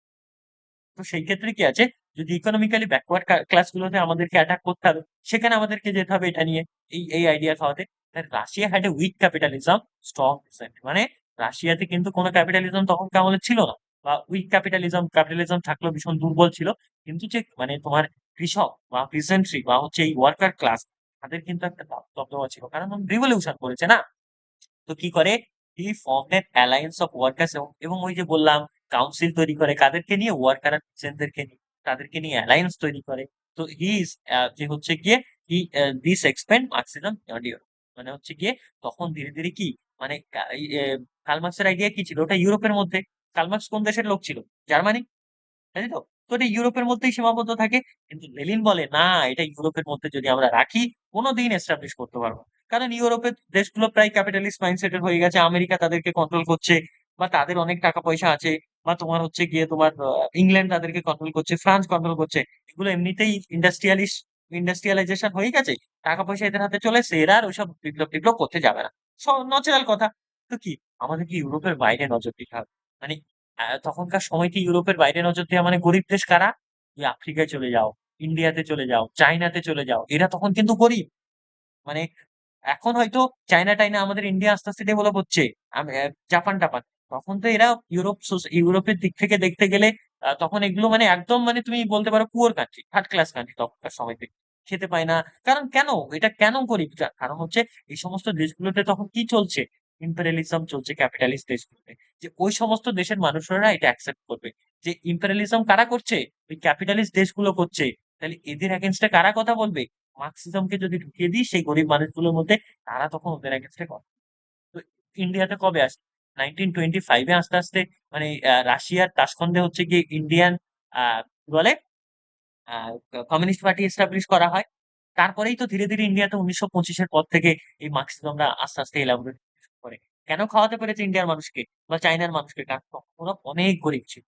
তো সেই ক্ষেত্রে কি আছে, যদি ইকোনমিক্যালি ব্যাকওয়ার্ড ক্লাস গুলোতে আমাদেরকে অ্যাটাক করতে হবে, সেখানে আমাদেরকে যেতে হবে এটা নিয়ে, এই আইডিয়া খাওয়াতে। Russia had a weak capitalism, strong dissent, মানে রাশিয়াতে কিন্তু কোনো ক্যাপিটালিজম তখন আমলে ছিল না, বা উইক ক্যাপিটালিজম, ক্যাপিটালিজম থাকলেও ভীষণ দুর্বল ছিল। কিন্তু যে মানে তোমার কৃষক বা পিসেন্ট্রি বা হচ্ছে এই ওয়ার্কার ক্লাস, তাদের কিন্তু একটা দবদবা ছিল, কারণ রিভলিউশন করেছে না। তো কি করে, he formed an alliance of workers, এবং ওই যে বললাম কাউন্সিল তৈরি করে কাদেরকে নিয়ে, ওয়ার্কার আর পিসেন্টদেরকে নিয়ে, তাদেরকে নিয়ে অ্যালায়েন্স তৈরি করে। তো হি ইজ যে হচ্ছে গিয়ে হি দিস এক্সপ্যান্ড মার্কসিজম অডিও, মানে হচ্ছে গিয়ে তখন ধীরে ধীরে কি, মানে কার্ল মার্কসের আইডিয়া কি ছিল, ওটা ইউরোপের মধ্যে। কার্ল মার্কস কোন দেশের লোক ছিল? জার্মানি, তাই তো? তো এটা ইউরোপের মধ্যেই সীমাবদ্ধ থাকে। কিন্তু লেনিন বলে না, এটা ইউরোপের মধ্যে যদি আমরা রাখি কোনোদিন এস্টাবলিশ করতে পারবো না। কারণ ইউরোপের দেশগুলো প্রায় ক্যাপিটালিস্ট মাইন্ডসেটের হয়ে গেছে, আমেরিকা তাদেরকে কন্ট্রোল করছে, বা তাদের অনেক টাকা পয়সা আছে, বা তোমার হচ্ছে গিয়ে তোমার ইংল্যান্ড তাদেরকে কন্ট্রোল করছে, ফ্রান্স কন্ট্রোল করছে। এগুলো এমনিতেই ইন্ডাস্ট্রিয়ালাইজেশন হয়ে গেছে, টাকা পয়সা এদের হাতে চলে এসেছে, এরা আর ওইসব বিপ্লব টিপ্লব করতে যাবে না। ন্যাচারাল কথা। তো কি আমাদেরকে ইউরোপের বাইরে নজর দিতে হবে? মানে তখনকার সময়কে ইউরোপের বাইরে নজর দেওয়া মানে গরিব দেশ কারা? তুমি আফ্রিকায় চলে যাও, ইন্ডিয়াতে চলে যাও, চাইনাতে চলে যাও, এরা তখন কিন্তু গরিব। মানে এখন হয়তো চায়না টাইনা আমাদের ইন্ডিয়া আস্তে আস্তে ডেভেলপ হচ্ছে, জাপান টাপান, তখন তো এরা ইউরোপের দিক থেকে দেখতে গেলে তখন এগুলো মানে একদম, মানে তুমি বলতে পারো poor country, third class country তখনকার সময়তে। খেতে পায় না। কারণ কেন, এটা কেন গরিব? কারণ হচ্ছে এই সমস্ত দেশগুলোতে তখন কি চলছে, ইম্পেরিয়ালিজম চলছে ক্যাপিটালিস্ট দেশগুলোতে। যে ওই সমস্ত দেশের মানুষরা এটা অ্যাকসেপ্ট করবে যে ইম্পেরিয়ালিজম কারা করছে, ওই ক্যাপিটালিস্ট দেশগুলো করছে। তাহলে এদের এগেনস্টে কারা কথা বলবে? মার্কসিজমকে যদি ঢুকিয়ে দিই সেই গরিব মানুষগুলোর মধ্যে, তারা তখন ওদের এগেনস্টে কথা। তো ইন্ডিয়াতে কবে আসে? 1925-এ আস্তে আস্তে, মানে রাশিয়ার তাশখন্দে হচ্ছে গিয়ে ইন্ডিয়ান কি বলে কমিউনিস্ট পার্টি এস্টাবলিশ করা হয়। তারপরেই তো ধীরে ধীরে ইন্ডিয়াতে 1925-এর পর থেকে এই মার্কসিজমরা আস্তে আস্তে এলাবোরেট করে। কেন খাওয়াতে পেরেছে ইন্ডিয়ার মানুষকে বা চাইনার মানুষকে? কারণ তখন ওরা অনেক গরিব ছিল।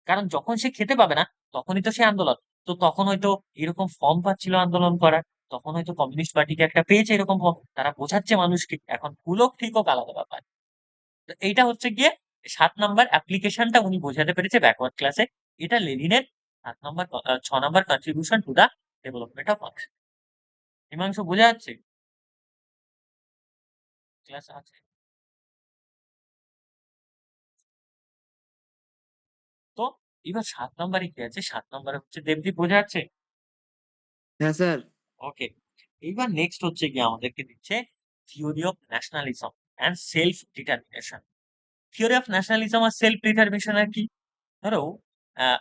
কারণ যখন সে খেতে পাবে না, তখনই তো সে আন্দোলন। তো তখন হয়তো এরকম ফর্ম পাচ্ছিল আন্দোলন করার, তখন হয়তো কমিউনিস্ট পার্টিকে একটা পেয়েছে এরকম ফর্ম, তারা বোঝাচ্ছে মানুষকে। এখন ভুল হোক ঠিক হোক আলাদা ব্যাপার। তো এইটা হচ্ছে গিয়ে 7 নাম্বার অ্যাপ্লিকেশনটা উনি বোঝাতে পেরেছে ব্যাকওয়ার্ড ক্লাসে। এটা লেনিনের 7 number 6 number contribution to the development of Marx. Himanshu বোঝা যাচ্ছে? ক্লাস আছে? তো এবার 7 নাম্বারে কি আছে, 7 নাম্বারে হচ্ছে দেবদীপ, বোঝা যাচ্ছে? হ্যাঁ স্যার। ওকে। এইবার নেক্সট হচ্ছে গিয়ে আমাদেরকে দিচ্ছে theory of nationalism and self determination. Theory of nationalism আর সেলফ ডিটারমিনেশন আর কি? ধরো আহ,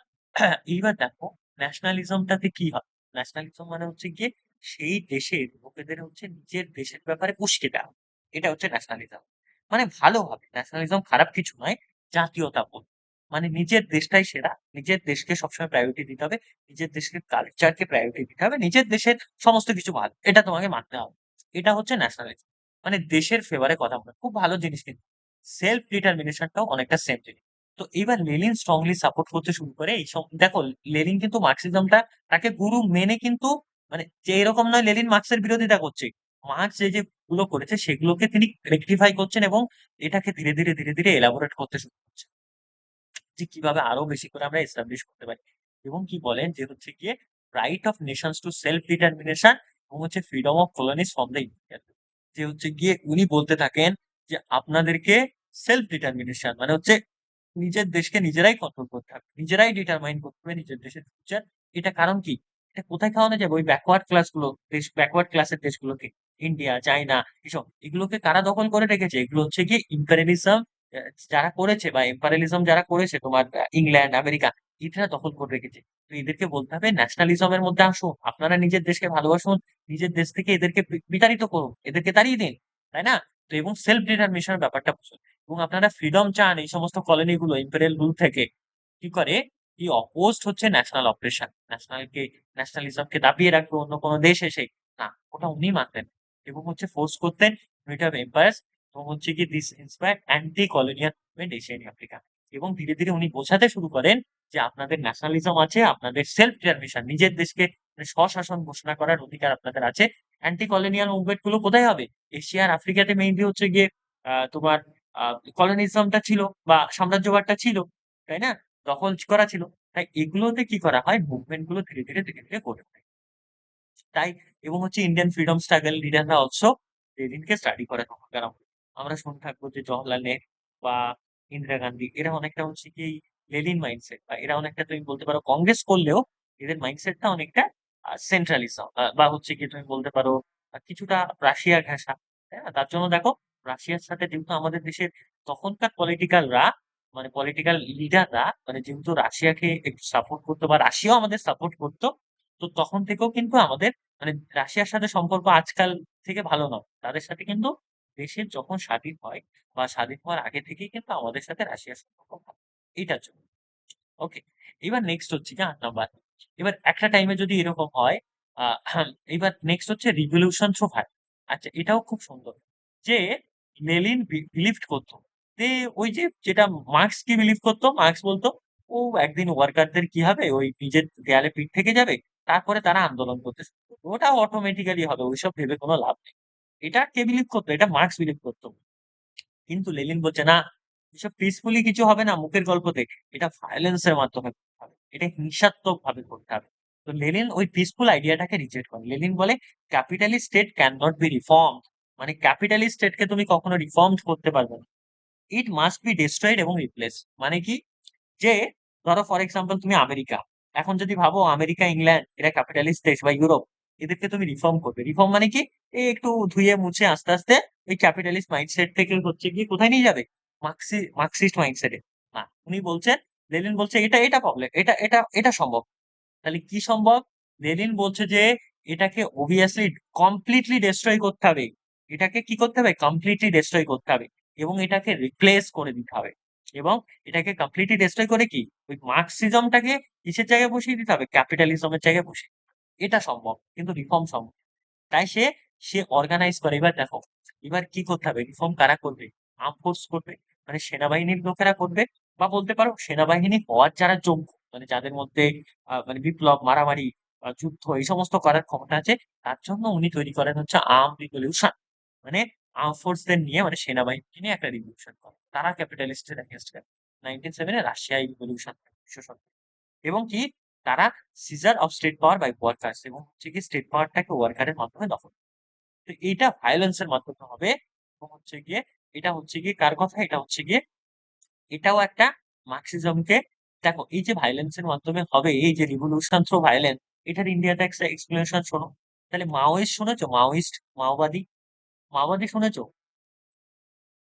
এইবার দেখো ন্যাশনালিজমটাতে কি হয়। ন্যাশনালিজম মানে হচ্ছে গিয়ে সেই দেশের লোকেদের হচ্ছে নিজের দেশের ব্যাপারে উস্কে দেওয়া। এটা হচ্ছে ন্যাশনালিজম। মানে ভালোভাবে ন্যাশনালিজম খারাপ কিছু নয়, জাতীয়তাবোধ। মানে নিজের দেশটাই সেরা, নিজের দেশকে সবসময় প্রায়োরিটি দিতে হবে, নিজের দেশের কালচারকে প্রায়োরিটি দিতে হবে, নিজের দেশের সমস্ত কিছু ভালো, এটা তোমাকে মানতে হবে। এটা হচ্ছে ন্যাশনালিজম, মানে দেশের ফেভারে কথা বলা, খুব ভালো জিনিস। কিন্তু সেলফ ডিটারমিনেশনটাও অনেকটা সেম জিনিস। তো এবার লেনিন স্ট্রংলি সাপোর্ট করতে শুরু করে এই সব। দেখো, লেনিন কিন্তু মার্কসিজমটা তাকে গুরু মেনে কিন্তু, মানে যে এরকম নয় লেনিন মার্কসের বিরোধিতা করছে। মার্কস যে গুলো করেছে সেগুলোকে তিনি রেকটিফাই করছেন এবং এটাকে ধীরে ধীরে ধীরে ধীরে এলাবোরেট করতে শুরু করছেন, যে কিভাবে আরো বেশি করে আমরা এস্টাবলিশ করতে পারি। এবং কি বলেন যে হচ্ছে গিয়ে right of nations to self determination এবং হচ্ছে freedom of colonies from the imperial. যে হচ্ছে গিয়ে উনি বলতে থাকেন যে আপনাদেরকে সেলফ ডিটারমিনেশন মানে হচ্ছে নিজের দেশকে নিজেরাই কন্ট্রোল করতে হবে, নিজেরাই ডিটারমাইন করতে হবে নিজের দেশের ফিউচার। এটা কারণ কি? এটা কোথায় খাওয়ানো যাবে? ওই ব্যাকওয়ার্ড ক্লাস গুলো, দেশ ব্যাকওয়ার্ড ক্লাসের দেশগুলোকে, ইন্ডিয়া, চাইনা, এসব। এগুলোকে কারা দখল করে রেখেছে? এগুলো হচ্ছে গিয়ে ইম্পেরিয়ালিজম যারা করেছে, বা ইম্পেরিয়ালিজম যারা করেছে, তোমার ইংল্যান্ড, আমেরিকা, এরা দখল করে রেখেছে। তো এদেরকে বলতে হবে ন্যাশনালিজমের মধ্যে আসুন, আপনারা নিজের দেশকে ভালোবাসুন, নিজের দেশ থেকে এদেরকে বিতাড়িত করুন, এদেরকে তাড়িয়ে দিন, তাই না? তো এবং সেলফ ডিটারমিনেশনের ব্যাপারটা বুঝুন। এবং আপনারা ফ্রিডম চান এই সমস্ত কলোনি গুলো, ইম্পেরিয়াল রুল থেকে। কি করে? কি অপোজড হচ্ছে ন্যাশনাল অপারেশন, ন্যাশনালিজমকে দাবিয়ে রাখবে অন্য কোনো দেশ এসে। না, ওটা উনি মানতেন এবং হচ্ছে ফোর্স করতেন ইউনিটি অফ এম্পায়ার্স। এবং হচ্ছে কি this inspired anti colonial movement Asian Africa. এবং ধীরে ধীরে উনি বোঝাতে শুরু করেন যে আপনাদের ন্যাশনালিজম আছে, আপনাদের সেলফ ডিটারমিনেশন, নিজের দেশকে মানে স্বশাসন ঘোষণা করার অধিকার আপনাদের আছে। অ্যান্টি কলোনিয়াল মুভমেন্ট গুলো কোথায় হবে? এশিয়া আর আফ্রিকাতে মেইনলি হচ্ছে গিয়ে তোমার কলোনিজমটা ছিল, বা সাম্রাজ্যবাদটা ছিল, তাই না? দখল করা ছিল। তাই এগুলোতে কি করা হয়? মুভমেন্ট গুলো ধীরে ধীরে ধীরে ধীরে গড়ে ওঠে। তাই এবং হচ্ছে ইন্ডিয়ান ফ্রিডম স্ট্রাগল লিডাররা অলসো লেনিনকে স্টাডি করে তখন। কারণ আমরা শুনে থাকবো যে জওহরলাল নেহরু বা ইন্দিরা গান্ধী, এরা অনেকটা হচ্ছে কি লেনিন মাইন্ডসেট, বা এরা অনেকটা তুমি বলতে পারো কংগ্রেস করলেও এদের মাইন্ডসেটটা অনেকটা সেন্ট্রালিজম, বা হচ্ছে কি তুমি বলতে পারো কিছুটা রাশিয়া ঘেঁষা। তাই না? তার জন্য দেখো, রাশিয়ার সাথে যেহেতু আমাদের দেশের তখনকার পলিটিক্যালরা, মানে পলিটিক্যাল লিডাররা, মানে যেহেতু রাশিয়াকে একটু সাপোর্ট করতো, বা রাশিয়াও আমাদের সাপোর্ট করতো, তো তখন থেকেও কিন্তু আমাদের মানে রাশিয়ার সাথে সম্পর্ক আজকাল থেকে ভালো নয়। তাদের সাথে কিন্তু দেশের যখন স্বাধীন হয় বা স্বাধীন হওয়ার আগে থেকেই কিন্তু আমাদের সাথে রাশিয়ার সম্পর্ক ভালো। এইটার জন্য। ওকে। এবার নেক্সট হচ্ছে কি ৮ নাম্বার। এবার একটা টাইমে যদি এরকম হয়, এবার নেক্সট হচ্ছে রিভলিউশন থ্রু ফায়ার। আচ্ছা, এটাও খুব সুন্দর। যে লেনিন বিলিভড করতো যে ওই যে যেটা মার্কস কি বিলিভ করতো, মার্কস বলতো ও একদিন ওয়ার্কারদের কি হবে, ওই নিজের দেয়ালে পিঠ থেকে যাবে, তারপরে তারা আন্দোলন করতে শুরু করবে। ওটা অটোমেটিক্যালি হবে, ওইসব ভেবে কোনো লাভ নেই। এটা কে বিলিভ করতো? এটা মার্কস বিলিভ করতো। কিন্তু লেনিন বলছে না, এসব পিসফুলি কিছু হবে না মুখের গল্পতে, এটা ভায়োলেন্স এর মাধ্যমে করতে হবে, এটা হিংসাত্মক ভাবে করতে হবে। তো লেনিন ওই পিসফুল আইডিয়াটাকে রিজেক্ট করে। লেনিন বলে capitalist state can not be reformed, মানে ক্যাপিটালিস্ট স্টেটকে তুমি কখনো রিফর্ম করতে পারবে না। ইট মাস্ট বি ডিস্ট্রয়েড এবং রিপ্লেস। মানে কি? যে ধরো ফর এক্সাম্পল তুমি আমেরিকা, এখন যদি ভাবো আমেরিকা, ইংল্যান্ড, এরা ক্যাপিটালিস্ট দেশ, বা ইউরোপ, এদেরকে তুমি রিফর্ম করবে। রিফর্ম মানে কি? এই একটু ধুয়ে মুছে আস্তে আস্তে ওই ক্যাপিটালিস্ট মাইন্ডসেট থেকে হচ্ছে গিয়ে কোথায় নিয়ে যাবে? মার্কসিস্ট মাইন্ডসেটে। না, উনি বলছেন, লেনিন বলছে এটা এটা প্রবলেম, এটা সম্ভব। তাহলে কি সম্ভব? লেনিন বলছে যে এটাকে অবভিয়াসলি কমপ্লিটলি ডেস্ট্রয় করতে হবে। এটাকে কি করতে হবে? কমপ্লিটলি ডেস্ট্রয় করতে হবে এবং এটাকে রিপ্লেস করে দিতে হবে। এবং এটাকে কমপ্লিটলি ডেস্ট্রয় করে কি ওই মার্কসিজমটাকে কিসের জায়গায় বসিয়ে দিতে হবে? ক্যাপিটালিজমের জায়গায় বসিয়ে। এটা সম্ভব, কিন্তু রিফর্ম সম্ভব। তাই সে সে অর্গানাইজ করে। এবার দেখো, এবার কি করতে হবে? রিফর্ম কারা করবে? আর্ম ফোর্স করবে, মানে সেনাবাহিনীর লোকেরা করবে, বা বলতে পারো সেনাবাহিনী হওয়ার যারা যোগ্য, মানে যাদের মধ্যে মানে বিপ্লব, মারামারি, যুদ্ধ এই সমস্ত করার ক্ষমতা আছে, তার জন্য উনি তৈরি করেন হচ্ছে আর্ম রিভলিউশন। মানে আর্ম ফোর্সদের নিয়ে, মানে সেনাবাহিনী নিয়ে একটা রিভলিউশন করে। তারা ক্যাপিটালিস্টের এগেনস্ট করে। 1907 রাশিয়ায় রিভলিউশন, এবং কি তারা seizure of state power by workers, এবং হচ্ছে কি স্টেট পাওয়ারটাকে ওয়ার্কারের মাধ্যমে দখল। তো এইটা ভায়োলেন্স এর মাধ্যমে হবে। এবং হচ্ছে গিয়ে এটা হচ্ছে গিয়ে কার কথা? এটা হচ্ছে গিয়ে এটাও একটা মার্কসিজমকে। দেখো, এই যে ভায়োলেন্স এর মাধ্যমে হবে, এই যে রিভলিউশন থ্রু ভায়োলেন্স, এটার ইন্ডিয়াতে একটা এক্সপ্লেনেশন শোনো। তাহলে মাওয়িস্ট শুনেছো? মাওয়িস্ট, মাওবাদী, মাওবাদী শুনেছো?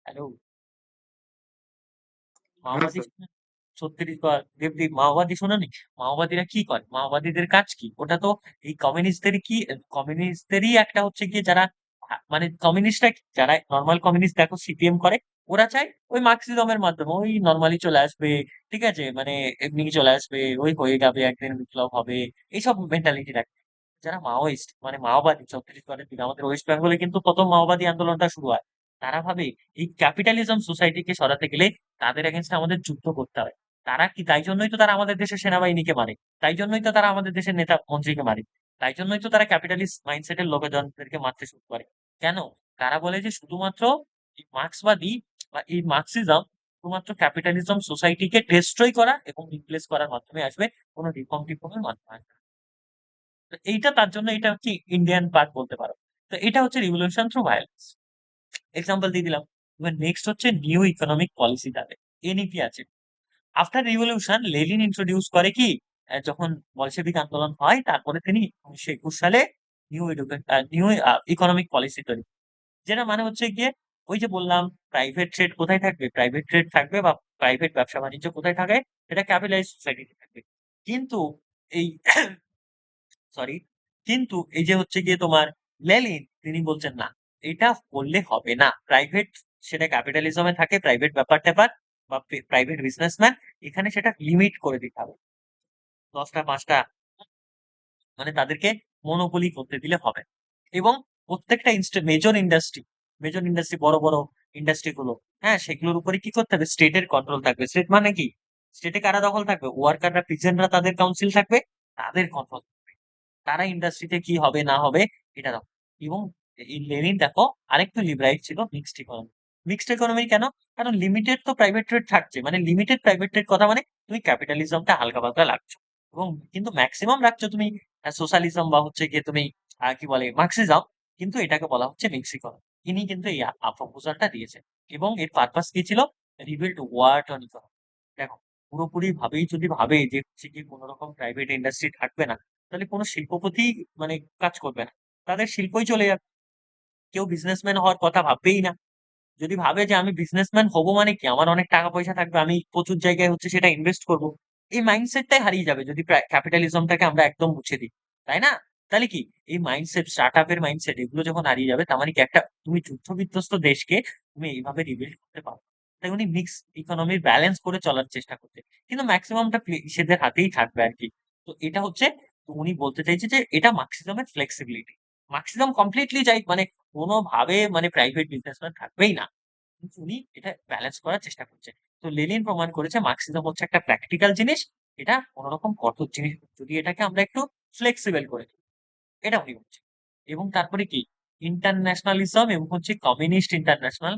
হ্যালো, হ্যাঁ মাওবাদী স্যার। ছত্তিশগড় দেবদি মাওবাদী শোনোনি? মাওবাদীরা কি করে? মাওবাদীদের কাজ কি? ওটা তো এই কমিউনিস্টদেরই একটা হচ্ছে গিয়ে যারা মানে কমিউনিস্টরা যারা নর্মাল কমিউনিস্ট দেখো সিপিএম করে, ওরা চায় ওই মার্কসিজমের মাধ্যমে ওই নর্মালি চলে আসবে, ঠিক আছে, মানে এমনি চলে আসবে, ওই হয়ে যাবে, একদিন বিপ্লব হবে, এইসব মেন্টালিটি রাখে। যারা মাওয়িস্ট মানে মাওবাদী ছত্তিশগড়ের দিকে, আমাদের ওয়েস্ট বেঙ্গলে কিন্তু প্রথম মাওবাদী আন্দোলনটা শুরু হয়। তারা ভাবে এই ক্যাপিটালিজম সোসাইটিকে সরাতে গেলে তাদের এগেনস্টে আমাদের যুদ্ধ করতে হবে। তারা কি, তাই জন্যই তো তারা আমাদের দেশের সেনাবাহিনীকে মারে, তাই জন্যই তো তারা আমাদের দেশের নেতা মন্ত্রীকে মারে, তাই জন্যই তো তারা ক্যাপিটালিস্ট মাইন্ডসেটের লোকজনদেরকে মারতে শুরু করে। কেন? তারা বলে যে শুধুমাত্র এই মার্ক্সবাদী বা এই মার্ক্সিজম শুধুমাত্র ক্যাপিটালিজম সোসাইটিকে ডিস্ট্রয় করা এবং রিপ্লেস করার মাধ্যমে আসবে, কোনো রিফর্ম টিফর্মের মাধ্যমে আসবে না। তো এইটা তার জন্য এটা হচ্ছে ইন্ডিয়ান পার্ট বলতে পারো। তো এটা হচ্ছে রিভলিউশন থ্রু ভায়োলেন্স, এক্সাম্পল দিয়ে দিলাম। এবার নেক্সট হচ্ছে নিউ ইকোনমিক পলিসি, তাদের এনইপি আছে। আফটার রিভলিউশন লেনিন ইন্ট্রোডিউস করে কি, যখন বলশেভিক আন্দোলন হয় তারপরে তিনি 1921 সালে নিউ ইকোনমিক পলিসি তৈরি, যেটা মানে হচ্ছে গিয়ে ওই যে বললাম প্রাইভেট ট্রেড কোথায় থাকবে, প্রাইভেট ট্রেড থাকবে বা প্রাইভেট ব্যবসা বাণিজ্য কোথায় থাকে, এটা ক্যাপিটালাইজ সোসাইটিতে থাকবে। কিন্তু এই সরি, কিন্তু এই যে হচ্ছে গিয়ে তোমার লেনিন তিনি বলছেন না, এটা করলে হবে না। প্রাইভেট, সেটা ক্যাপিটালিজমে থাকে প্রাইভেট ব্যাপার ট্যাপার বা প্রাইভেট বিজনেসম্যান, এখানে সেটা লিমিট করে দিতে হবে। 10টা 5টা মানে তাদেরকে মনোপলি করতে দিলে হবে। এবং প্রত্যেকটা মেজর ইন্ডাস্ট্রি বড় বড় ইন্ডাস্ট্রি গুলো, হ্যাঁ, সেগুলোর উপরে কি করতে হবে, স্টেটের কন্ট্রোল থাকবে। স্টেট মানে কি, স্টেটে কারা দখল থাকবে, ওয়ার্কাররা, পিজেনরা, তাদের কাউন্সিল থাকবে, তাদের কন্ট্রোল, তারা ইন্ডাস্ট্রিতে কি হবে না হবে এটা দেখো। এবং এই লেনিন দেখো আরেকটু লিবারাইট ছিল, মিক্সড ইকোনমি কেন, কারণ লিমিটেড তো প্রাইভেট ট্রেড থাকছে, মানে লিমিটেড প্রাইভেট ট্রেড কথা মানে তুমি ক্যাপিটালিজমটা হালকা পাতলা লাগছো, এবং কিন্তু ম্যাক্সিমাম রাখছো তুমি সোশ্যালিজম বা হচ্ছে গিয়ে তুমি কি বলে মার্ক্সিজম, কিন্তু এটাকে বলা হচ্ছে মিক্স ইকোনমি। ইনি কিন্তু এই প্রপোজালটা দিয়েছেন, এবং এর পারপাস কি ছিল, রিবিল্ড ওয়ার্ড অন ইকোনমি। দেখো পুরোপুরি ভাবেই যদি ভাবে যে হচ্ছে কি কোনো রকম প্রাইভেট ইন্ডাস্ট্রি থাকবে না, তাহলে কোনো শিল্পপতি মানে কাজ করবে না, তাদের শিল্পই চলে যাবে, কেউ বিজনেসম্যান হওয়ার কথা ভাববেই না। যদি ভাবে যে আমি বিজনেসম্যান হবো মানে কি, আমার অনেক টাকা পয়সা থাকবে, আমি প্রচুর জায়গায় হচ্ছে সেটা ইনভেস্ট করব, এই মাইন্ডসেটটাই হারিয়ে যাবে যদি ক্যাপিটালিজমটাকে আমরা একদম মুছে দিই, তাই না? তাহলে কি এই মাইন্ডসেট, স্টার্ট আপের মাইন্ডসেট, এগুলো যখন হারিয়ে যাবে, তার মানে কি একটা তুমি যুদ্ধ বিধ্বস্ত দেশকে তুমি এইভাবে রিবিল্ড করতে পারো। তাই উনি মিক্স ইকোনমির ব্যালেন্স করে চলার চেষ্টা করছে, কিন্তু ম্যাক্সিমামটা সেদের হাতেই থাকবে আর কি। তো এটা হচ্ছে, তো উনি বলতে চাইছে যে এটা মার্ক্সিজমের ফ্লেক্সিবিলিটি। মার্ক্সিজম কমপ্লিটলি যাই মানে কোনোভাবে মানে প্রাইভেট বিজনেসম্যান থাকবেই না, কিন্তু উনি এটা ব্যালেন্স করার চেষ্টা করছে। তো লেনিন প্রমাণ করেছে মার্ক্সিজম হচ্ছে একটা প্র্যাকটিক্যাল জিনিস, এটা কোনোরকম কঠোর জিনিস নয়, যদি এটাকে আমরা একটু ফ্লেক্সিবল করে দিই, এটা উনি বলছেন। এবং তারপরে কি, ইন্টারন্যাশনালিজম এবং হচ্ছে কমিউনিস্ট ইন্টারন্যাশনাল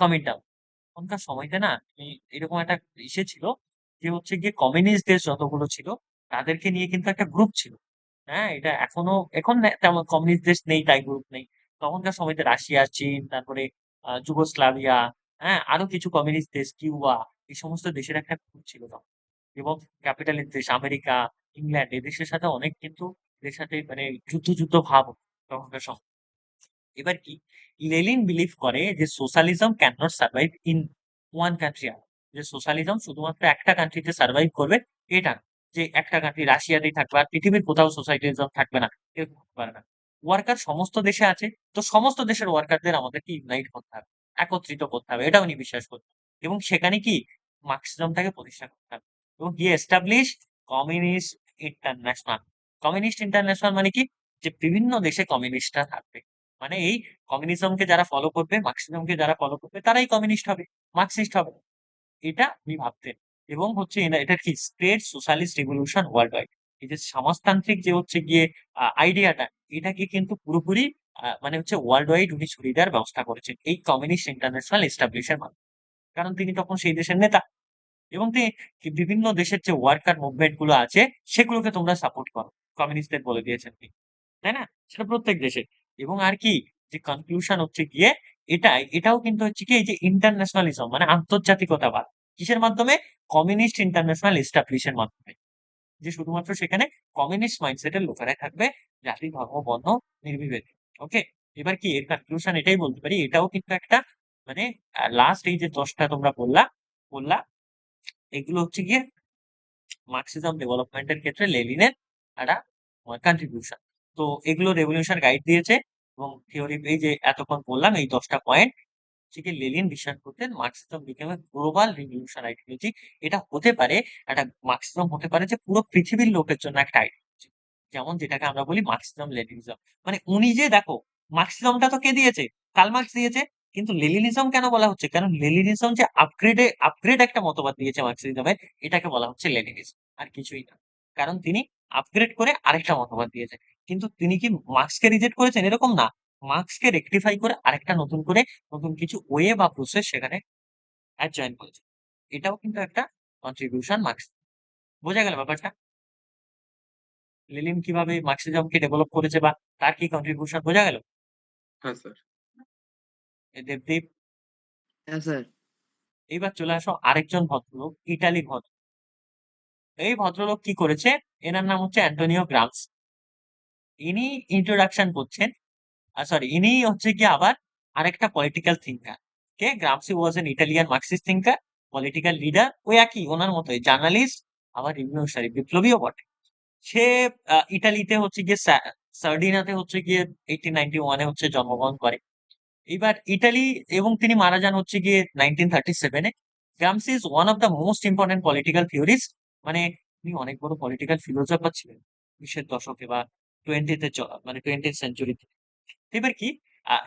কমিন্টার্ন। তখনকার সময়তে না এরকম একটা ইসে ছিল, যে হচ্ছে গিয়ে কমিউনিস্ট দেশ যতগুলো ছিল তাদেরকে নিয়ে কিন্তু একটা গ্রুপ ছিল। হ্যাঁ, এটা এখনো, এখন তেমন কমিউনিস্ট দেশ নেই তাই গ্রুপ নেই। তখনকার সময়তে রাশিয়া, চীন, তারপরে যুগোস্লাভিয়া, হ্যাঁ, আরো কিছু কমিউনিস্ট দেশ, কিউবা, এই সমস্ত দেশের একটা গ্রুপ ছিল তখন। এবং ক্যাপিটালিস্ট দেশ আমেরিকা, ইংল্যান্ড, এদেশের সাথে অনেক কিন্তু এদের সাথে মানে যুদ্ধ যুদ্ধ ভাব হতো তখনকার সময়। এবার কি, লেনিন বিলিভ করে যে socialism can not survive in one country, যে সোশ্যালিজম শুধুমাত্র একটা কান্ট্রিতে সার্ভাইভ করবে, এটা না। যে একটা কান্ট্রি রাশিয়াতেই থাকবে আর পৃথিবীর কোথাও সোসাইটিজম থাকবে না, এরকম হতে পারে না। ওয়ার্কার সমস্ত দেশে আছে, তো সমস্ত দেশের ওয়ার্কারদের আমাদেরকে ইউনাইট করতে হবে, একত্রিত করতে হবে, এটা উনি বিশ্বাস করতেন। এবং সেখানে কি মার্ক্সিজমটাকে প্রতিষ্ঠা করতে হবে। এবং he establish Communist International. Communist International মানে কি, যে বিভিন্ন দেশে কমিউনিস্টরা থাকবে, মানে এই কমিউনিজমকে যারা ফলো করবে, মার্ক্সিজমকে যারা ফলো করবে, তারাই কমিউনিস্ট হবে, মার্ক্সিস্ট হবে, এটা উনি ভাবতেন। এবং হচ্ছে এটা কি state socialist revolution world wide, এই যে সমাজতান্ত্রিক যে হচ্ছে গিয়ে আইডিয়াটা, এটাকে কিন্তু পুরোপুরি মানে হচ্ছে ওয়ার্ল্ড ওয়াইড উনি ছড়িয়ে দেওয়ার ব্যবস্থা করেছেন এই কমিউনিস্ট ইন্টারন্যাশনাল এস্টাবলিশের মাধ্যমে, কারণ তিনি তখন সেই দেশের নেতা। এবং তিনি বিভিন্ন দেশের যে ওয়ার্কার মুভমেন্ট গুলো আছে সেগুলোকে তোমরা সাপোর্ট করো, কমিউনিস্টদের বলে দিয়েছেন তিনি, তাই না? সেটা প্রত্যেক দেশে। এবং আর কি, যে কনক্লুশন হচ্ছে গিয়ে এটাও কিন্তু হচ্ছে কি, এই যে ইন্টারন্যাশনালিজম মানে আন্তর্জাতিকতাবাদ, কিসের মাধ্যমে, কমিউনিস্ট ইন্টারন্যাশনাল এস্টাবলিশের মাধ্যমে, যে শুধুমাত্র সেখানে কমিউনিস্ট মাইন্ডসেটের লোকেরাই থাকবে, জাতি ধর্ম বর্ণ নির্বিভেদে। ওকে, এবার কি এর কনক্লুশন এটাই বলতে পারি, এটাও কিন্তু একটা মানে লাস্ট এই যে 10টা তোমরা বললা, এগুলো হচ্ছে গিয়ে মার্কসিজম ডেভেলপমেন্টের ক্ষেত্রে লেনিনের একটা কন্ট্রিবিউশন। তো এগুলো রেভলিউশন গাইড দিয়েছে এবং থিওরি এই যে এতক্ষণ বললাম এই 10টা পয়েন্ট হচ্ছে কি লেনিন বিশ্বাস করতেন Marxism became global revolution ideology. এটা হতে পারে একটা মার্কসিজম হতে পারে যে পুরো পৃথিবীর লোকের জন্য একটা আইডিওলজি, যেমন যেটাকে আমরা বলি মার্কসিজম লেনিনিজম। মানে উনি যে দেখো মার্কসিজমটা তো কে দিয়েছে, কার্ল মার্কস দিয়েছে, কিন্তু লেনিনিজম কেন বলা হচ্ছে, কারণ লেনিনিজম যে আপগ্রেড একটা মতবাদ দিয়েছে মার্কসিজমের, এটাকে বলা হচ্ছে লেনিনিজম, আর কিছুই না। কারণ তিনি আপগ্রেড করে আরেকটা মতবাদ দিয়েছে। কিন্তু তিনি কি মার্কসকে রিজেক্ট করেছেন এরকম না, মার্কসকে রেকটিফাই করে আরেকটা নতুন করে নতুন কিছু ওয়ে বা প্রসেস সেখানে অ্যাড জয়েন করেছে। এটাও কিন্তু একটা কন্ট্রিবিউশন মার্কস। বোঝা গেল ব্যাপারটা? লেনিন কিভাবে মার্কসিজমকে ডেভেলপ করেছে বা তার কি কন্ট্রিবিউশন বোঝা গেল? হ্যাঁ স্যার। দেবদীপ, হ্যাঁ স্যার। এইবার চলে আসো আরেকজন ভদ্রলোক, ইটালি ভদ্র। এই ভদ্রলোক কি করেছে, এনার নাম হচ্ছে অ্যান্টোনিও গ্রামস। ইনি ইন্ট্রোডাকশন করছেন, সরি ইনি হচ্ছে কি আবার আরেকটা political thinker. K? Gramsci was an Italian Marxist thinker, political leader, ওই একই ওনার মতোই জার্নালিস্ট, আবার রিভলিউশনারি বিপ্লবীও বটে। সে ইটালিতে হচ্ছে গিয়ে সার্ডিনাতে হচ্ছে গিয়ে 1891 হচ্ছে জন্মগ্রহণ করে। এবার ইটালি, এবং তিনি মারা যান হচ্ছে গিয়ে 1937-এ। Gramsci is one of the most important political theorist. মানে তিনি অনেক বড় পলিটিক্যাল ফিলোসফার ছিলেন 20-এর দশকে বা মানে 20th সেঞ্চুরিতে। এবার কি,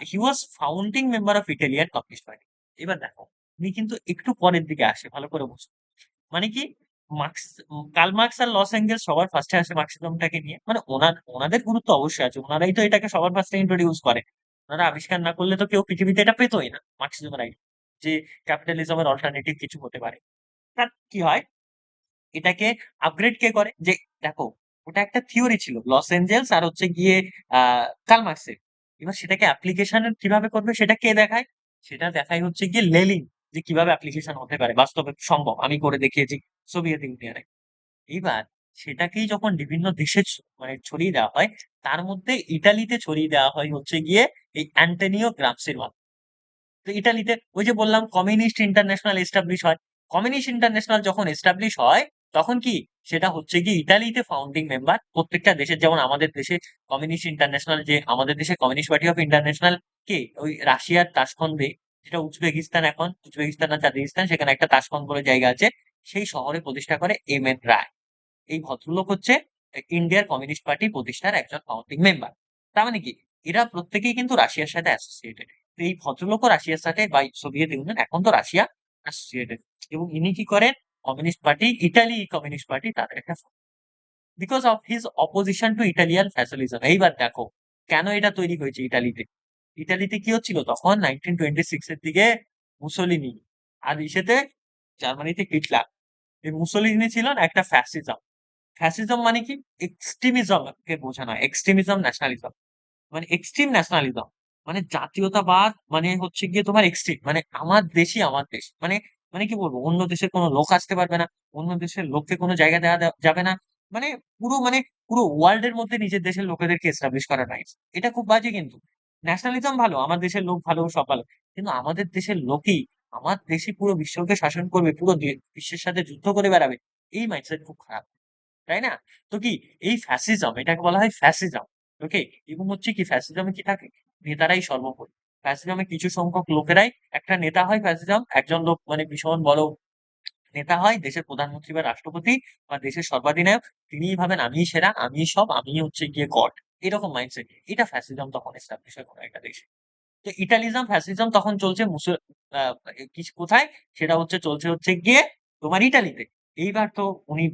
he was founding member of Italian Communist Party. এবার দেখো উনি কিন্তু একটু পরের দিকে আসে, ভালো করে বুঝো। মানে কি, কার্ল মার্কস আর লস এঞ্জেলস সবার ফার্স্টে আসে মার্কসিজমটাকে নিয়ে, মানে ওনাদের গুরুত্ব অবশ্যই আছে, ওনারাই তো এটাকে সবার ফার্স্টে ইন্ট্রোডিউস করে। ওনারা আবিষ্কার না করলে তো কেউ পৃথিবীতে এটা পেতোই না, মার্কসিজমের আইডিয়া যে ক্যাপিটালিজমের অল্টারনেটিভ কিছু হতে পারে। তার কি হয়, এটাকে আপগ্রেড কে করে, যে দেখো ওটা একটা থিওরি ছিল লস এঞ্জেলস আর হচ্ছে গিয়ে কার্ল মার্কসের। এবার সেটাকে অ্যাপ্লিকেশন কিভাবে করবে সেটা কে দেখায়, সেটা দেখায় হচ্ছে গিয়ে লেনিন, যে কিভাবে অ্যাপ্লিকেশন হতে পারে বাস্তবে সম্ভব, আমি করে দেখিয়েছি সোভিয়েত ইউনিয়নে। এইবার সেটাকেই যখন বিভিন্ন দেশে মানে ছড়িয়ে দেওয়া হয়, তার মধ্যে ইটালিতে ছড়িয়ে দেওয়া হয় হচ্ছে গিয়ে এই অ্যান্টোনিও গ্রামসির মাধ্যমে। তো ইটালিতে ওই যে বললাম কমিউনিস্ট ইন্টারন্যাশনাল এস্টাবলিশ হয়। কমিউনিস্ট ইন্টারন্যাশনাল যখন এস্টাবলিশ হয়, তখন কি সেটা হচ্ছে গিয়ে ইটালিতে ফাউন্ডিং মেম্বার প্রত্যেকটা দেশের, যেমন আমাদের দেশে কমিউনিস্ট ইন্টারন্যাশনাল, যে আমাদের দেশে কমিউনিস্ট পার্টি অফ ইন্টারন্যাশনাল কে, ওই রাশিয়ার তাশকন্দে, যেটা উজবেকিস্তান, এখন উজবেকিস্তান না তাজিকিস্তান, সেখানে একটা তাশকন্দ বলে জায়গা আছে, সেই শহরে প্রতিষ্ঠা করে এম এন রায়। এই ভদ্রলোক হচ্ছে ইন্ডিয়ার কমিউনিস্ট পার্টি প্রতিষ্ঠার একজন ফাউন্ডিং মেম্বার। তার মানে কি, এরা প্রত্যেকেই কিন্তু রাশিয়ার সাথে অ্যাসোসিয়েটেড। তো এই ভদ্রলোকও রাশিয়ার সাথে, বা সোভিয়েত ইউনিয়ন, এখন তো রাশিয়া অ্যাসোসিয়েটেড। এবং ইনি কি করেন, Communist Party, Italy Communist Party তাদের একটা, because of his opposition to Italian fascism. এইবার দেখো কেন এটা তৈরি হয়েছে ইটালিতে। ইটালিতে কি হচ্ছিল তখন 1926 এর দিকে, মুসোলিনি, আর ইসেতে জার্মানিতে হিটলার। এই মুসোলিনি ছিলেন একটা ফ্যাসিজম। ফ্যাসিজম মানে কি, এক্সট্রিমিজম কে বোঝানো হয়, এক্সট্রিমিজম ন্যাশনালিজম, মানে এক্সট্রিম ন্যাশনালিজম, মানে জাতীয়তাবাদ, মানে হচ্ছে গিয়ে তোমার এক্সট্রিম, মানে আমার দেশই আমার দেশ, মানে মানে কি বলবো, অন্য দেশের কোনো লোক আসতে পারবে না, অন্য দেশের লোককে কোনো জায়গা যাবে না, মানে পুরো ওয়ার্ল্ড এর মধ্যে নিজের দেশের লোকেদেরকে এস্টাবলিশ করা নাই। এটা খুব বাজে কিন্তু। ন্যাশনালিজম ভালো, আমার দেশের লোক ভালো, সব ভালো, কিন্তু আমাদের দেশের লোকই আমার দেশই পুরো বিশ্বকে শাসন করবে, পুরো বিশ্বের সাথে যুদ্ধ করে বেড়াবে, এই মাইন্ডসেট খুব খারাপ, তাই না? তো কি, এই ফ্যাসিজম, এটাকে বলা হয় ফ্যাসিজম। ওকে। এবং হচ্ছে কি, ফ্যাসিজমে কি থাকে, নেতারাই সর্বোপরি। ফ্যাসিজমে কিছু সংখ্যক লোকেরাই একটা নেতা হয়, ফ্যাসিজম একজন লোক মানে ভীষণ বড় নেতা হয়, দেশের প্রধানমন্ত্রী বা রাষ্ট্রপতি বা দেশের সর্বাধিনায়ক, তিনিই ভাবেন আমিই সেরা, আমিই সব, আমিই হচ্ছে গিয়ে গড, এরকম মাইন্ডসেট। এটা ফ্যাসিজম তখন এস্টাবলিশ হয় কোনো একটা দেশে। তো ইটালিজম ফ্যাসিজম তখন চলছে কোথায়, সেটা হচ্ছে চলছে হচ্ছে গিয়ে তোমার ইটালিতে। এইবার তো উনি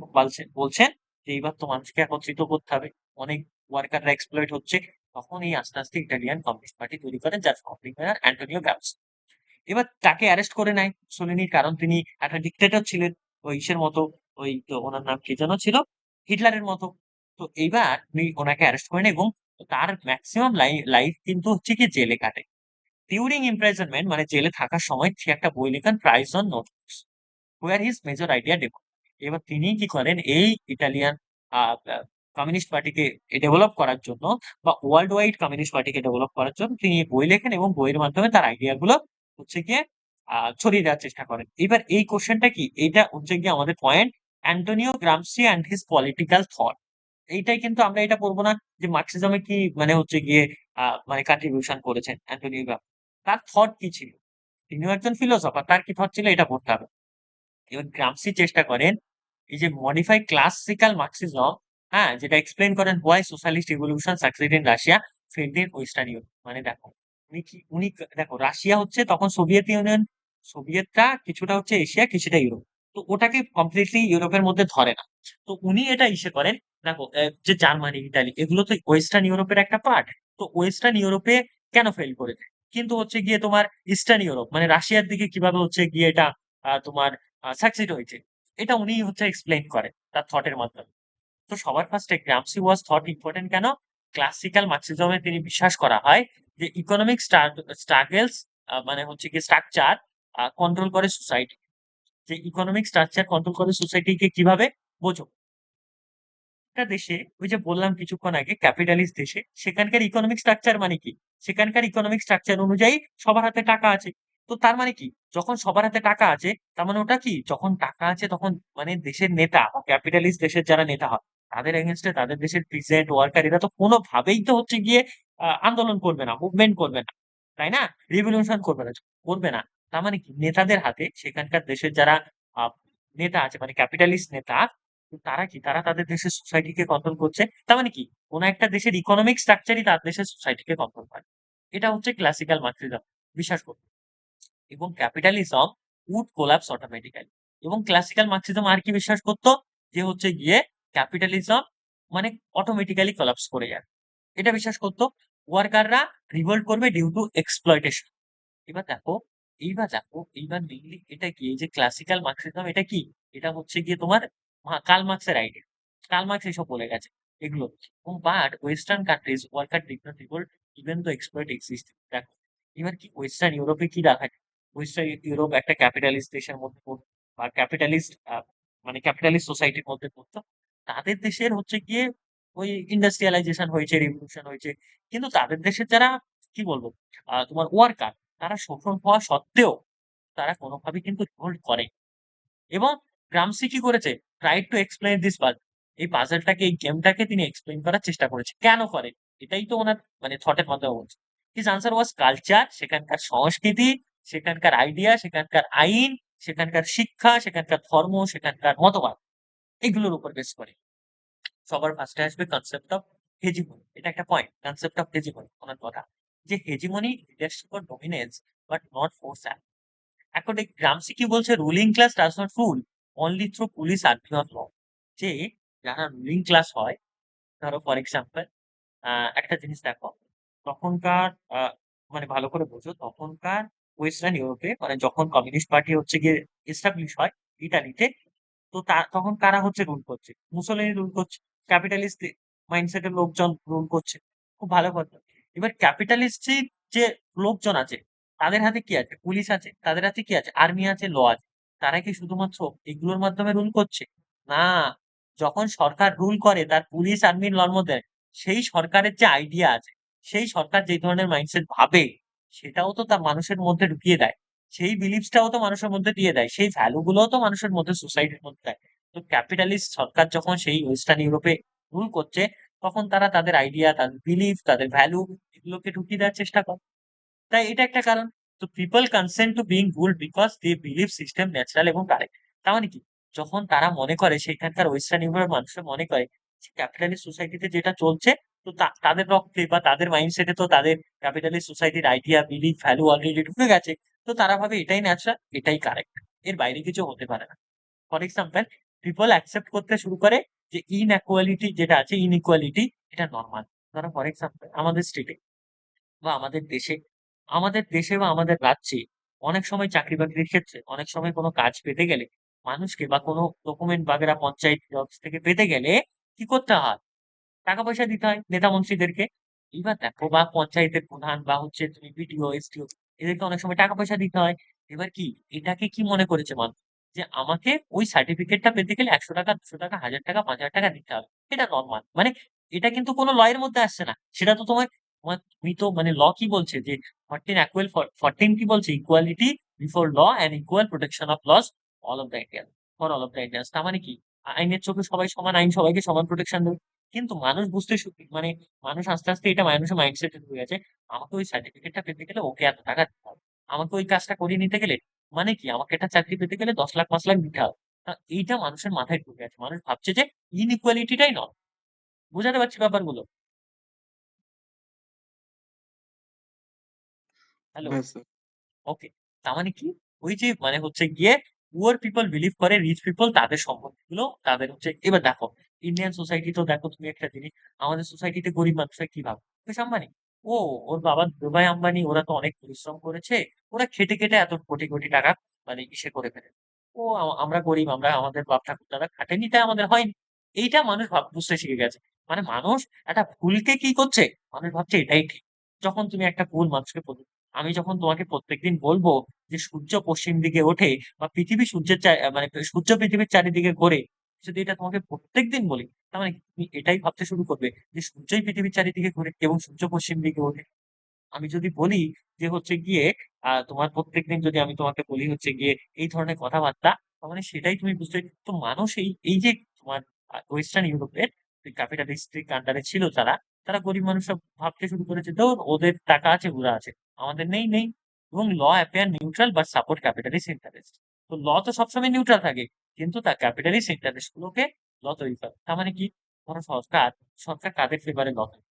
বলছেন যে এইবার তো মানুষকে একত্রিত করতে হবে, অনেক ওয়ার্কাররা এক্সপ্লয়েট হচ্ছে। তখন এই আস্তে আস্তে ইটালিয়ান কমিউনিস্ট পার্টি তৈরি করেন, যার ফাউন্ডিং মেম্বার অ্যান্টোনিও গ্রামসি। এবার তাকে অ্যারেস্ট করে নেয় মুসোলিনি, কারণ তিনি একটা ডিক্টেটর ছিলেন, ওই ইসের মতো, ওই তো ওনার নাম কি যেন ছিল, হিটলারের মতো। তো এইবার উনি ওনাকে অ্যারেস্ট করেন, এবং তার ম্যাক্সিমাম লাইফ কিন্তু হচ্ছে কি জেলে কাটে। ডিউরিং ইমপ্রিজনমেন্ট, মানে জেলে থাকার সময়, সে একটা বই লেখেন প্রাইজন নোটবুকস, হোয়ার হিজ মেজর আইডিয়া ডেভেলপ। এবার তিনি কি করেন, এই ইটালিয়ান কমিউনিস্ট পার্টিকে ডেভেলপ করার জন্য, বা ওয়ার্ল্ড ওয়াইড কমিউনিস্ট পার্টিকে ডেভেলপ করার জন্য তিনি এই বই লেখেন, এবং বইয়ের মাধ্যমে তার আইডিয়া গুলো হচ্ছে গিয়ে ছড়িয়ে দেওয়ার চেষ্টা করেন। এবার এই কোশ্চেনটা কি, এইটা হচ্ছে গিয়ে আমাদের point, Antonio Gramsci and his political thought. এইটাই কিন্তু আমরা এটা পড়বো না যে মার্কসিজমে কি মানে হচ্ছে গিয়ে মানে কন্ট্রিবিউশন করেছেন অ্যান্টোনিও গ্রামসি, তার থট কি ছিল, তিনিও একজন ফিলোসফার, তার কি থট ছিল এটা পড়তে হবে। এবার গ্রামসি চেষ্টা করেন এই যে মডিফাই ক্লাসিক্যাল মার্কসিজম, হ্যাঁ, যেটা এক্সপ্লেন করেন why socialist revolution succeed in Russia failed in western Europe. মানে দেখো উনি দেখো রাশিয়া হচ্ছে তখন সোভিয়েত ইউনিয়ন, সোভিয়েতরা কিছুটা হচ্ছে এশিয়া কিছুটা ইউরোপ, তো ওটাকে কমপ্লিটলি ইউরোপের মধ্যে ধরে না। তো উনি এটা ইসে করেন, দেখো যে জার্মানি ইতালি এগুলো তো ওয়েস্টার্ন ইউরোপের একটা পার্ট, তো ওয়েস্টার্ন ইউরোপে কেন ফেল করেছে, কিন্তু হচ্ছে গিয়ে তোমার ইস্টার্ন ইউরোপ মানে রাশিয়ার দিকে কিভাবে হচ্ছে গিয়ে এটা তোমার সাকসিড হয়েছে, এটা উনি হচ্ছে এক্সপ্লেইন করেন তার থটের মাধ্যমে। তো সবার ফার্স্টে গ্রামসি ওয়াজ থট ইম্পর্টেন্ট কেন, ক্লাসিক্যাল মার্কসিজমে তিনি বিশ্বাস করা হয় যে ইকোনমিক স্ট্রাগলস মানে হচ্ছে কি স্ট্রাকচার কন্ট্রোল করে সোসাইটি, যে ইকোনমিক স্ট্রাকচার কন্ট্রোল করে সোসাইটিকে কিভাবে বোঝো, একটা দেশে ওই যে বললাম কিছুক্ষণ আগে ক্যাপিটালিস্ট দেশে সেখানকার ইকোনমিক স্ট্রাকচার মানে কি, সেখানকার ইকোনমিক স্ট্রাকচার অনুযায়ী সবার হাতে টাকা আছে। তো তার মানে কি, যখন সবার হাতে টাকা আছে তার মানে ওটা কি, যখন টাকা আছে তখন মানে দেশের নেতা বা ক্যাপিটালিস্ট দেশের যারা নেতা হয় তাদের এগেনস্টে তাদের দেশের পিজেন্ট ওয়ার্কার এরা তো কোনোভাবেই তো হচ্ছে গিয়ে আন্দোলন করবে না, মুভমেন্ট করবে না, তাই না, রিভলিউশন করবে না, করবে না। তার মানে কি নেতাদের হাতে সেখানকার দেশের যারা আহ, নেতা আছে মানে ক্যাপিটালিস্ট নেতা, তো তারা কি, তারা তাদের দেশের সোসাইটিকে কন্ট্রোল করছে, তার মানে কি কোন একটা দেশের ইকোনমিক স্ট্রাকচারই তার দেশের সোসাইটিকে কন্ট্রোল করে। এটা হচ্ছে ক্লাসিক্যাল মার্কসিজম বিশ্বাস করতো। এবং ক্যাপিটালিজম উড কোলাপস অটোমেটিক্যালি। এবং ক্লাসিক্যাল মার্কসিজম আর কি বিশ্বাস করতো, যে হচ্ছে গিয়ে ক্যাপিটালিজম মানে অটোমেটিক্যালি কোলাপস করে যাবে, এটা বিশ্বাস করতো। ওয়ার্কাররা রিভোল্ট করবে ডিউ টু এক্সপ্লয়টেশন। এবার দেখো, এইবার মেইনলি এটা কি, এই যে ক্লাসিক্যাল মার্কসিজম এটা কি, এটা হচ্ছে গিয়ে তোমার কার্ল মার্কসের আইডিয়া, কার্ল মার্কস এসব বলে গেছে এগুলো। এবং but western countries worker did not revolt even though exploit exist. দেখো এবার কি ওয়েস্টার্ন ইউরোপে কি দেখা যায়, ওয়েস্টার্ন ইউরোপ একটা ক্যাপিটালিস্ট দেশের মধ্যে পড়তো বা ক্যাপিটালিস্ট মানে ক্যাপিটালিস্ট সোসাইটির মধ্যে পড়তো, তাদের দেশের হচ্ছে গিয়ে ওই ইন্ডাস্ট্রিয়ালাইজেশন হয়েছে, রিভলিউশন হয়েছে, কিন্তু তাদের দেশের যারা কি বলবো তোমার ওয়ার্কার, তারা শোষণ হওয়া সত্ত্বেও তারা কোনোভাবেই কিন্তু রিভোল্ট করে। এবং গ্রামসি কি করেছে, try to explain this puzzle, এই পাজলটাকে এই গেমটাকে তিনি এক্সপ্লেইন করার চেষ্টা করেছে কেন করে, এটাই তো ওনার মানে থটের মাধ্যমে বলছে। হিজ আনসার ওয়াজ কালচার, সেখানকার সংস্কৃতি, সেখানকার আইডিয়া, সেখানকার আইন, সেখানকার শিক্ষা, সেখানকার ধর্ম, সেখানকার মতবাদ, এগুলোর উপর বেস করে। সবার ফার্স্টে আসবে কনসেপ্ট অফ হেজিমনি, এটা একটা পয়েন্ট, কনসেপ্ট অফ হেজিমনি ওনার কথা, যে hegemony leadership or dominance but not force. এখন এই গ্রামসি কি বলছে, ruling class does not rule only through police army or law, যে যারা রুলিং ক্লাস হয়, ধরো ফর এক্সাম্পল একটা জিনিস দেখো, তখনকার মানে ভালো করে বোঝো, তখনকার ওয়েস্টার্ন ইউরোপে মানে যখন কমিউনিস্ট পার্টি হচ্ছে গিয়ে এস্টাবলিশ হয় ইটালিতে, তো তখন কারা হচ্ছে রুল করছে, মুসোলিনি রুল করছে, ক্যাপিটালিস্ট মাইন্ডসেটের লোকজন রুল করছে, খুব ভালো কথা। এবার ক্যাপিটালিস্ট যে লোকজন আছে তাদের হাতে কি আছে, পুলিশ আছে, তাদের হাতে কি আছে, আর্মি আছে, ল আছে, তারা কি শুধুমাত্র এগুলোর মাধ্যমে রুল করছে, না, যখন সরকার রুল করে তার পুলিশ আর্মির লর মধ্যে সেই সরকারের যে আইডিয়া আছে, সেই সরকার যে ধরনের মাইন্ডসেট ভাবে সেটাও তো তার মানুষের মধ্যে ঢুকিয়ে দেয়, সেই বিলিফসটাও তো মানুষের মধ্যে দিয়ে দেয়, সেই ভ্যালু গুলোও তো মানুষের মধ্যে সোসাইটির মধ্যে দেয়। তো ক্যাপিটালিস্ট সরকার যখন সেই ওয়েস্টার্ন ইউরোপে রুল করছে, তখন তারা তাদের আইডিয়া, তাদের বিলিফ, তাদের ভ্যালু এগুলোকে ঢুকিয়ে দেওয়ার চেষ্টা করে। তাই এটা একটা কারণ। তো people consent to being ruled because they believe system natural এবং কারেক্ট। তার মানে কি, যখন তারা মনে করে, সেখানকার ওয়েস্টার্ন ইউরোপের মানুষের মনে করে যে ক্যাপিটালিস্ট সোসাইটিতে যেটা চলছে, তো তাদের রক্তে বা তাদের মাইন্ডসেটে তো তাদের ক্যাপিটালিস্ট সোসাইটির আইডিয়া, বিলিফ, ভ্যালু অলরেডি ঢুকে গেছে, তো তারা ভাবে এটাই ন্যাচারাল, এটাই কারেক্ট, এর বাইরে কিছু হতে পারে না। ফর এক্সাম্পল, পিপল অ্যাকসেপ্ট করতে শুরু করে যে ইনএকুয়ালিটি যেটা আছে, ইনইকুয়ালিটি এটা নর্মাল। ধরো ফর এক্সাম্পল আমাদের স্টেটে বা আমাদের দেশে বা আমাদের রাজ্যে অনেক সময় চাকরি বাকরির ক্ষেত্রে, অনেক সময় কোনো কাজ পেতে গেলে মানুষকে বা কোনো ডকুমেন্ট বাগেরা পঞ্চায়েত অফিস থেকে পেতে গেলে কি করতে হয়, টাকা পয়সা দিতে হয় নেতা মন্ত্রীদেরকে। এবার দেখো, বা পঞ্চায়েতের প্রধান বা হচ্ছে তুমি বিডিও এসডিও, এদেরকে অনেক সময় টাকা পয়সা দিতে হয়। এবার কি, এটাকে কি মনে করেছে মানুষ, যে আমাকে ওই সার্টিফিকেটটা পেতে গেলে 100 টাকা, 200 টাকা, 1000 টাকা, 5000 টাকা দিতে হবে, এটা নর্মাল। মানে এটা কিন্তু কোনো ল এর মধ্যে আসছে না, সেটা তো তুমি তো মানে ল কি বলছে যে 14 কি বলছে, equality before law and equal protection of laws all of the Indian for all of the Indians. তার মানে কি আইনের চোখে সবাই সমান, আইন সবাইকে সমান প্রোটেকশন দেবে। কিন্তু মানুষ বুঝতে মানে মানুষ আস্তে আস্তে এটা মানুষের মাইন্ডসেট হয়ে গেছে, আমাকে ওই সার্টিফিকেটটা পেতে গেলে ওকে এত টাকা দিতে হবে, আমাকে ওই কাজটা করিয়ে নিতে গেলে মানে কি আমাকে একটা চাকরি পেতে গেলে 10 লাখ 5 লাখ দিতে হবে। এইটা মানুষের মাথায় ঢুকে আছে, মানুষ ভাবছে যে ইনইকুয়ালিটিটাই নয়। বুঝাতে পারছি ব্যাপারগুলো? হ্যালো? হ্যাঁ স্যার। ওকে। তার মানে কি ওই যে মানে হচ্ছে গিয়ে পুয়ার পিপল বিলিভ করে রিচ পিপল তাদের সম্পত্তিগুলো তাদের হচ্ছে। এবার দেখো ইন্ডিয়ান সোসাইটি তো দেখো তুমি একটা জিনিস, আমাদের সোসাইটিতে গরিব মানুষরা কি ভাবে, মুকেশ আম্বানি, ও ওর বাবা দুবাই আম্বানি, ওরা তো অনেক পরিশ্রম করেছে, ওরা খেটে খেটে এত কোটি কোটি টাকা মানে ইসে করে ফেলে। ও আমরা গরিব, আমরা আমাদের বাপ ঠাকুর দাদা খাটেনি তাই আমাদের হয়নি। এইটা মানুষ বুঝতে শিখে গেছে। মানে মানুষ একটা ভুলকে কি করছে, মানুষ ভাবছে এটাই ঠিক। যখন তুমি একটা ভুল মানুষকে আমি যখন তোমাকে প্রত্যেকদিন বলবো যে সূর্য পশ্চিম দিকে ওঠে বা পৃথিবী সূর্যের মানে সূর্য পৃথিবীর চারিদিকে ঘোরে, যদি এটা তোমাকে প্রত্যেকদিন বলি, তার মানে তুমি এটাই ভাবতে শুরু করবে যে সূর্যই পৃথিবীর চারিদিকে ঘোরে এবং সূর্য পশ্চিম দিকে ওঠে। আমি যদি বলি যে হচ্ছে গিয়ে তোমার প্রত্যেকদিন যদি আমি তোমাকে বলি হচ্ছে গিয়ে এই ধরনের কথাবার্তা, তার মানে সেটাই তুমি বুঝতে। তো মানুষ এই এই যে তোমার ওয়েস্টার্ন ইউরোপের ক্যাপিটালিস্টিক আন্ডারে ছিল যারা, তারা গরিব মানুষরা ভাবতে শুরু করেছে তো ওদের টাকা আছে ঘোরা আছে, আমাদের নেই নেই। এবং law appear neutral but support capitalist interest. তো ল তো সবসময় নিউট্রাল থাকে, কিন্তু তার ক্যাপিটালিস্ট ইন্টারেস্ট গুলোকে ল তৈরি করে। তার মানে কি ধরো সরকার, সরকার কাদের ফেভারে ল তৈরি?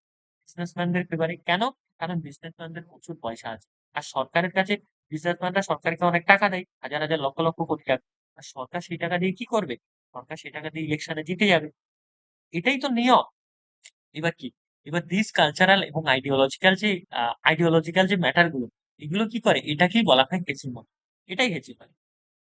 বিজনেসম্যানদের ফেভারে। কেন? কারণ বিজনেসম্যানদের প্রচুর পয়সা আছে। আর সরকারের কাছে বিজনেসম্যানরা সরকারকে অনেক টাকা দেয়, হাজার হাজার লক্ষ লক্ষ কোটি টাকা। আর সরকার সেই টাকা দিয়ে কি করবে? সরকার সেই টাকা দিয়ে ইলেকশনে জিতে যাবে। এটাই তো নিয়ম। এবার কি, এবার দিস কালচারাল এবং আইডিওলজিক্যাল যে ম্যাটার গুলো, এগুলো কি করে, এটাকেই বলা হয় হেজিমনি। এটাই হেজিমনি।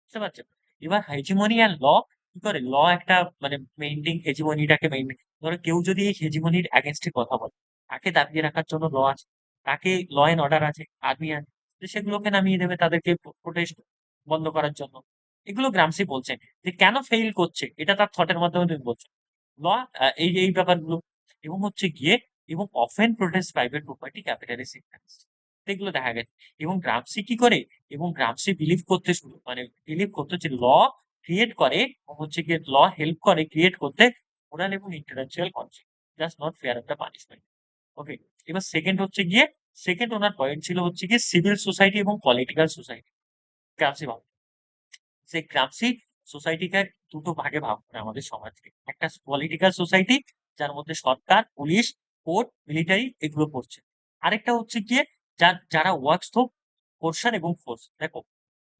বুঝতে পারছো? এবার হেজিমনি আর ল কি করে, ল একটা মানে মেইনটেইন হেজিমনিটাকে মেইনটেইন। ধরো কেউ যদি এই হেজিমনির এগেনস্টে কথা বলে, তাকে দাবিয়ে রাখার জন্য ল আছে, তাকে ল এন্ড অর্ডার আছে, আর্মি আছে, তো সেগুলোকে নামিয়ে দেবে তাদেরকে প্রোটেস্ট বন্ধ করার জন্য। এগুলো গ্রামসি বলছেন যে কেন ফেইল করছে, এটা তার থটের মাধ্যমে তুমি বলছো। ল এই এই ব্যাপারগুলো এবং হচ্ছে গিয়ে এবং often protest private property capitalist interest, এগুলো দেখা গেছে। এবং গ্রামসি কি করে, এবং গ্রামসি বিলিভ করতে শুরু মানে বিলিভ করতে যে ল ক্রিয়েট করে, হচ্ছে গিয়ে ল হেল্প করে ক্রিয়েট করতে মোরাল এবং intellectual concept, just not fear of the punishment. Okay. এবার সেকেন্ড হচ্ছে গিয়ে, সেকেন্ড ওনার পয়েন্ট ছিল হচ্ছে গিয়ে সিভিল সোসাইটি এবং পলিটিক্যাল সোসাইটি। গ্রামসি ভাব যে গ্রামসি সোসাইটিকে দুটো ভাগে ভাগ করে আমাদের সমাজকে। একটা পলিটিক্যাল সোসাইটি, যার মধ্যে সরকার, পুলিশ, কোর্ট, মিলিটারি এগুলো পড়ছে। আরেকটা হচ্ছে গিয়ে যারা ওয়ার্কস থ্রু কোর্শন এবং ফোর্স। দেখো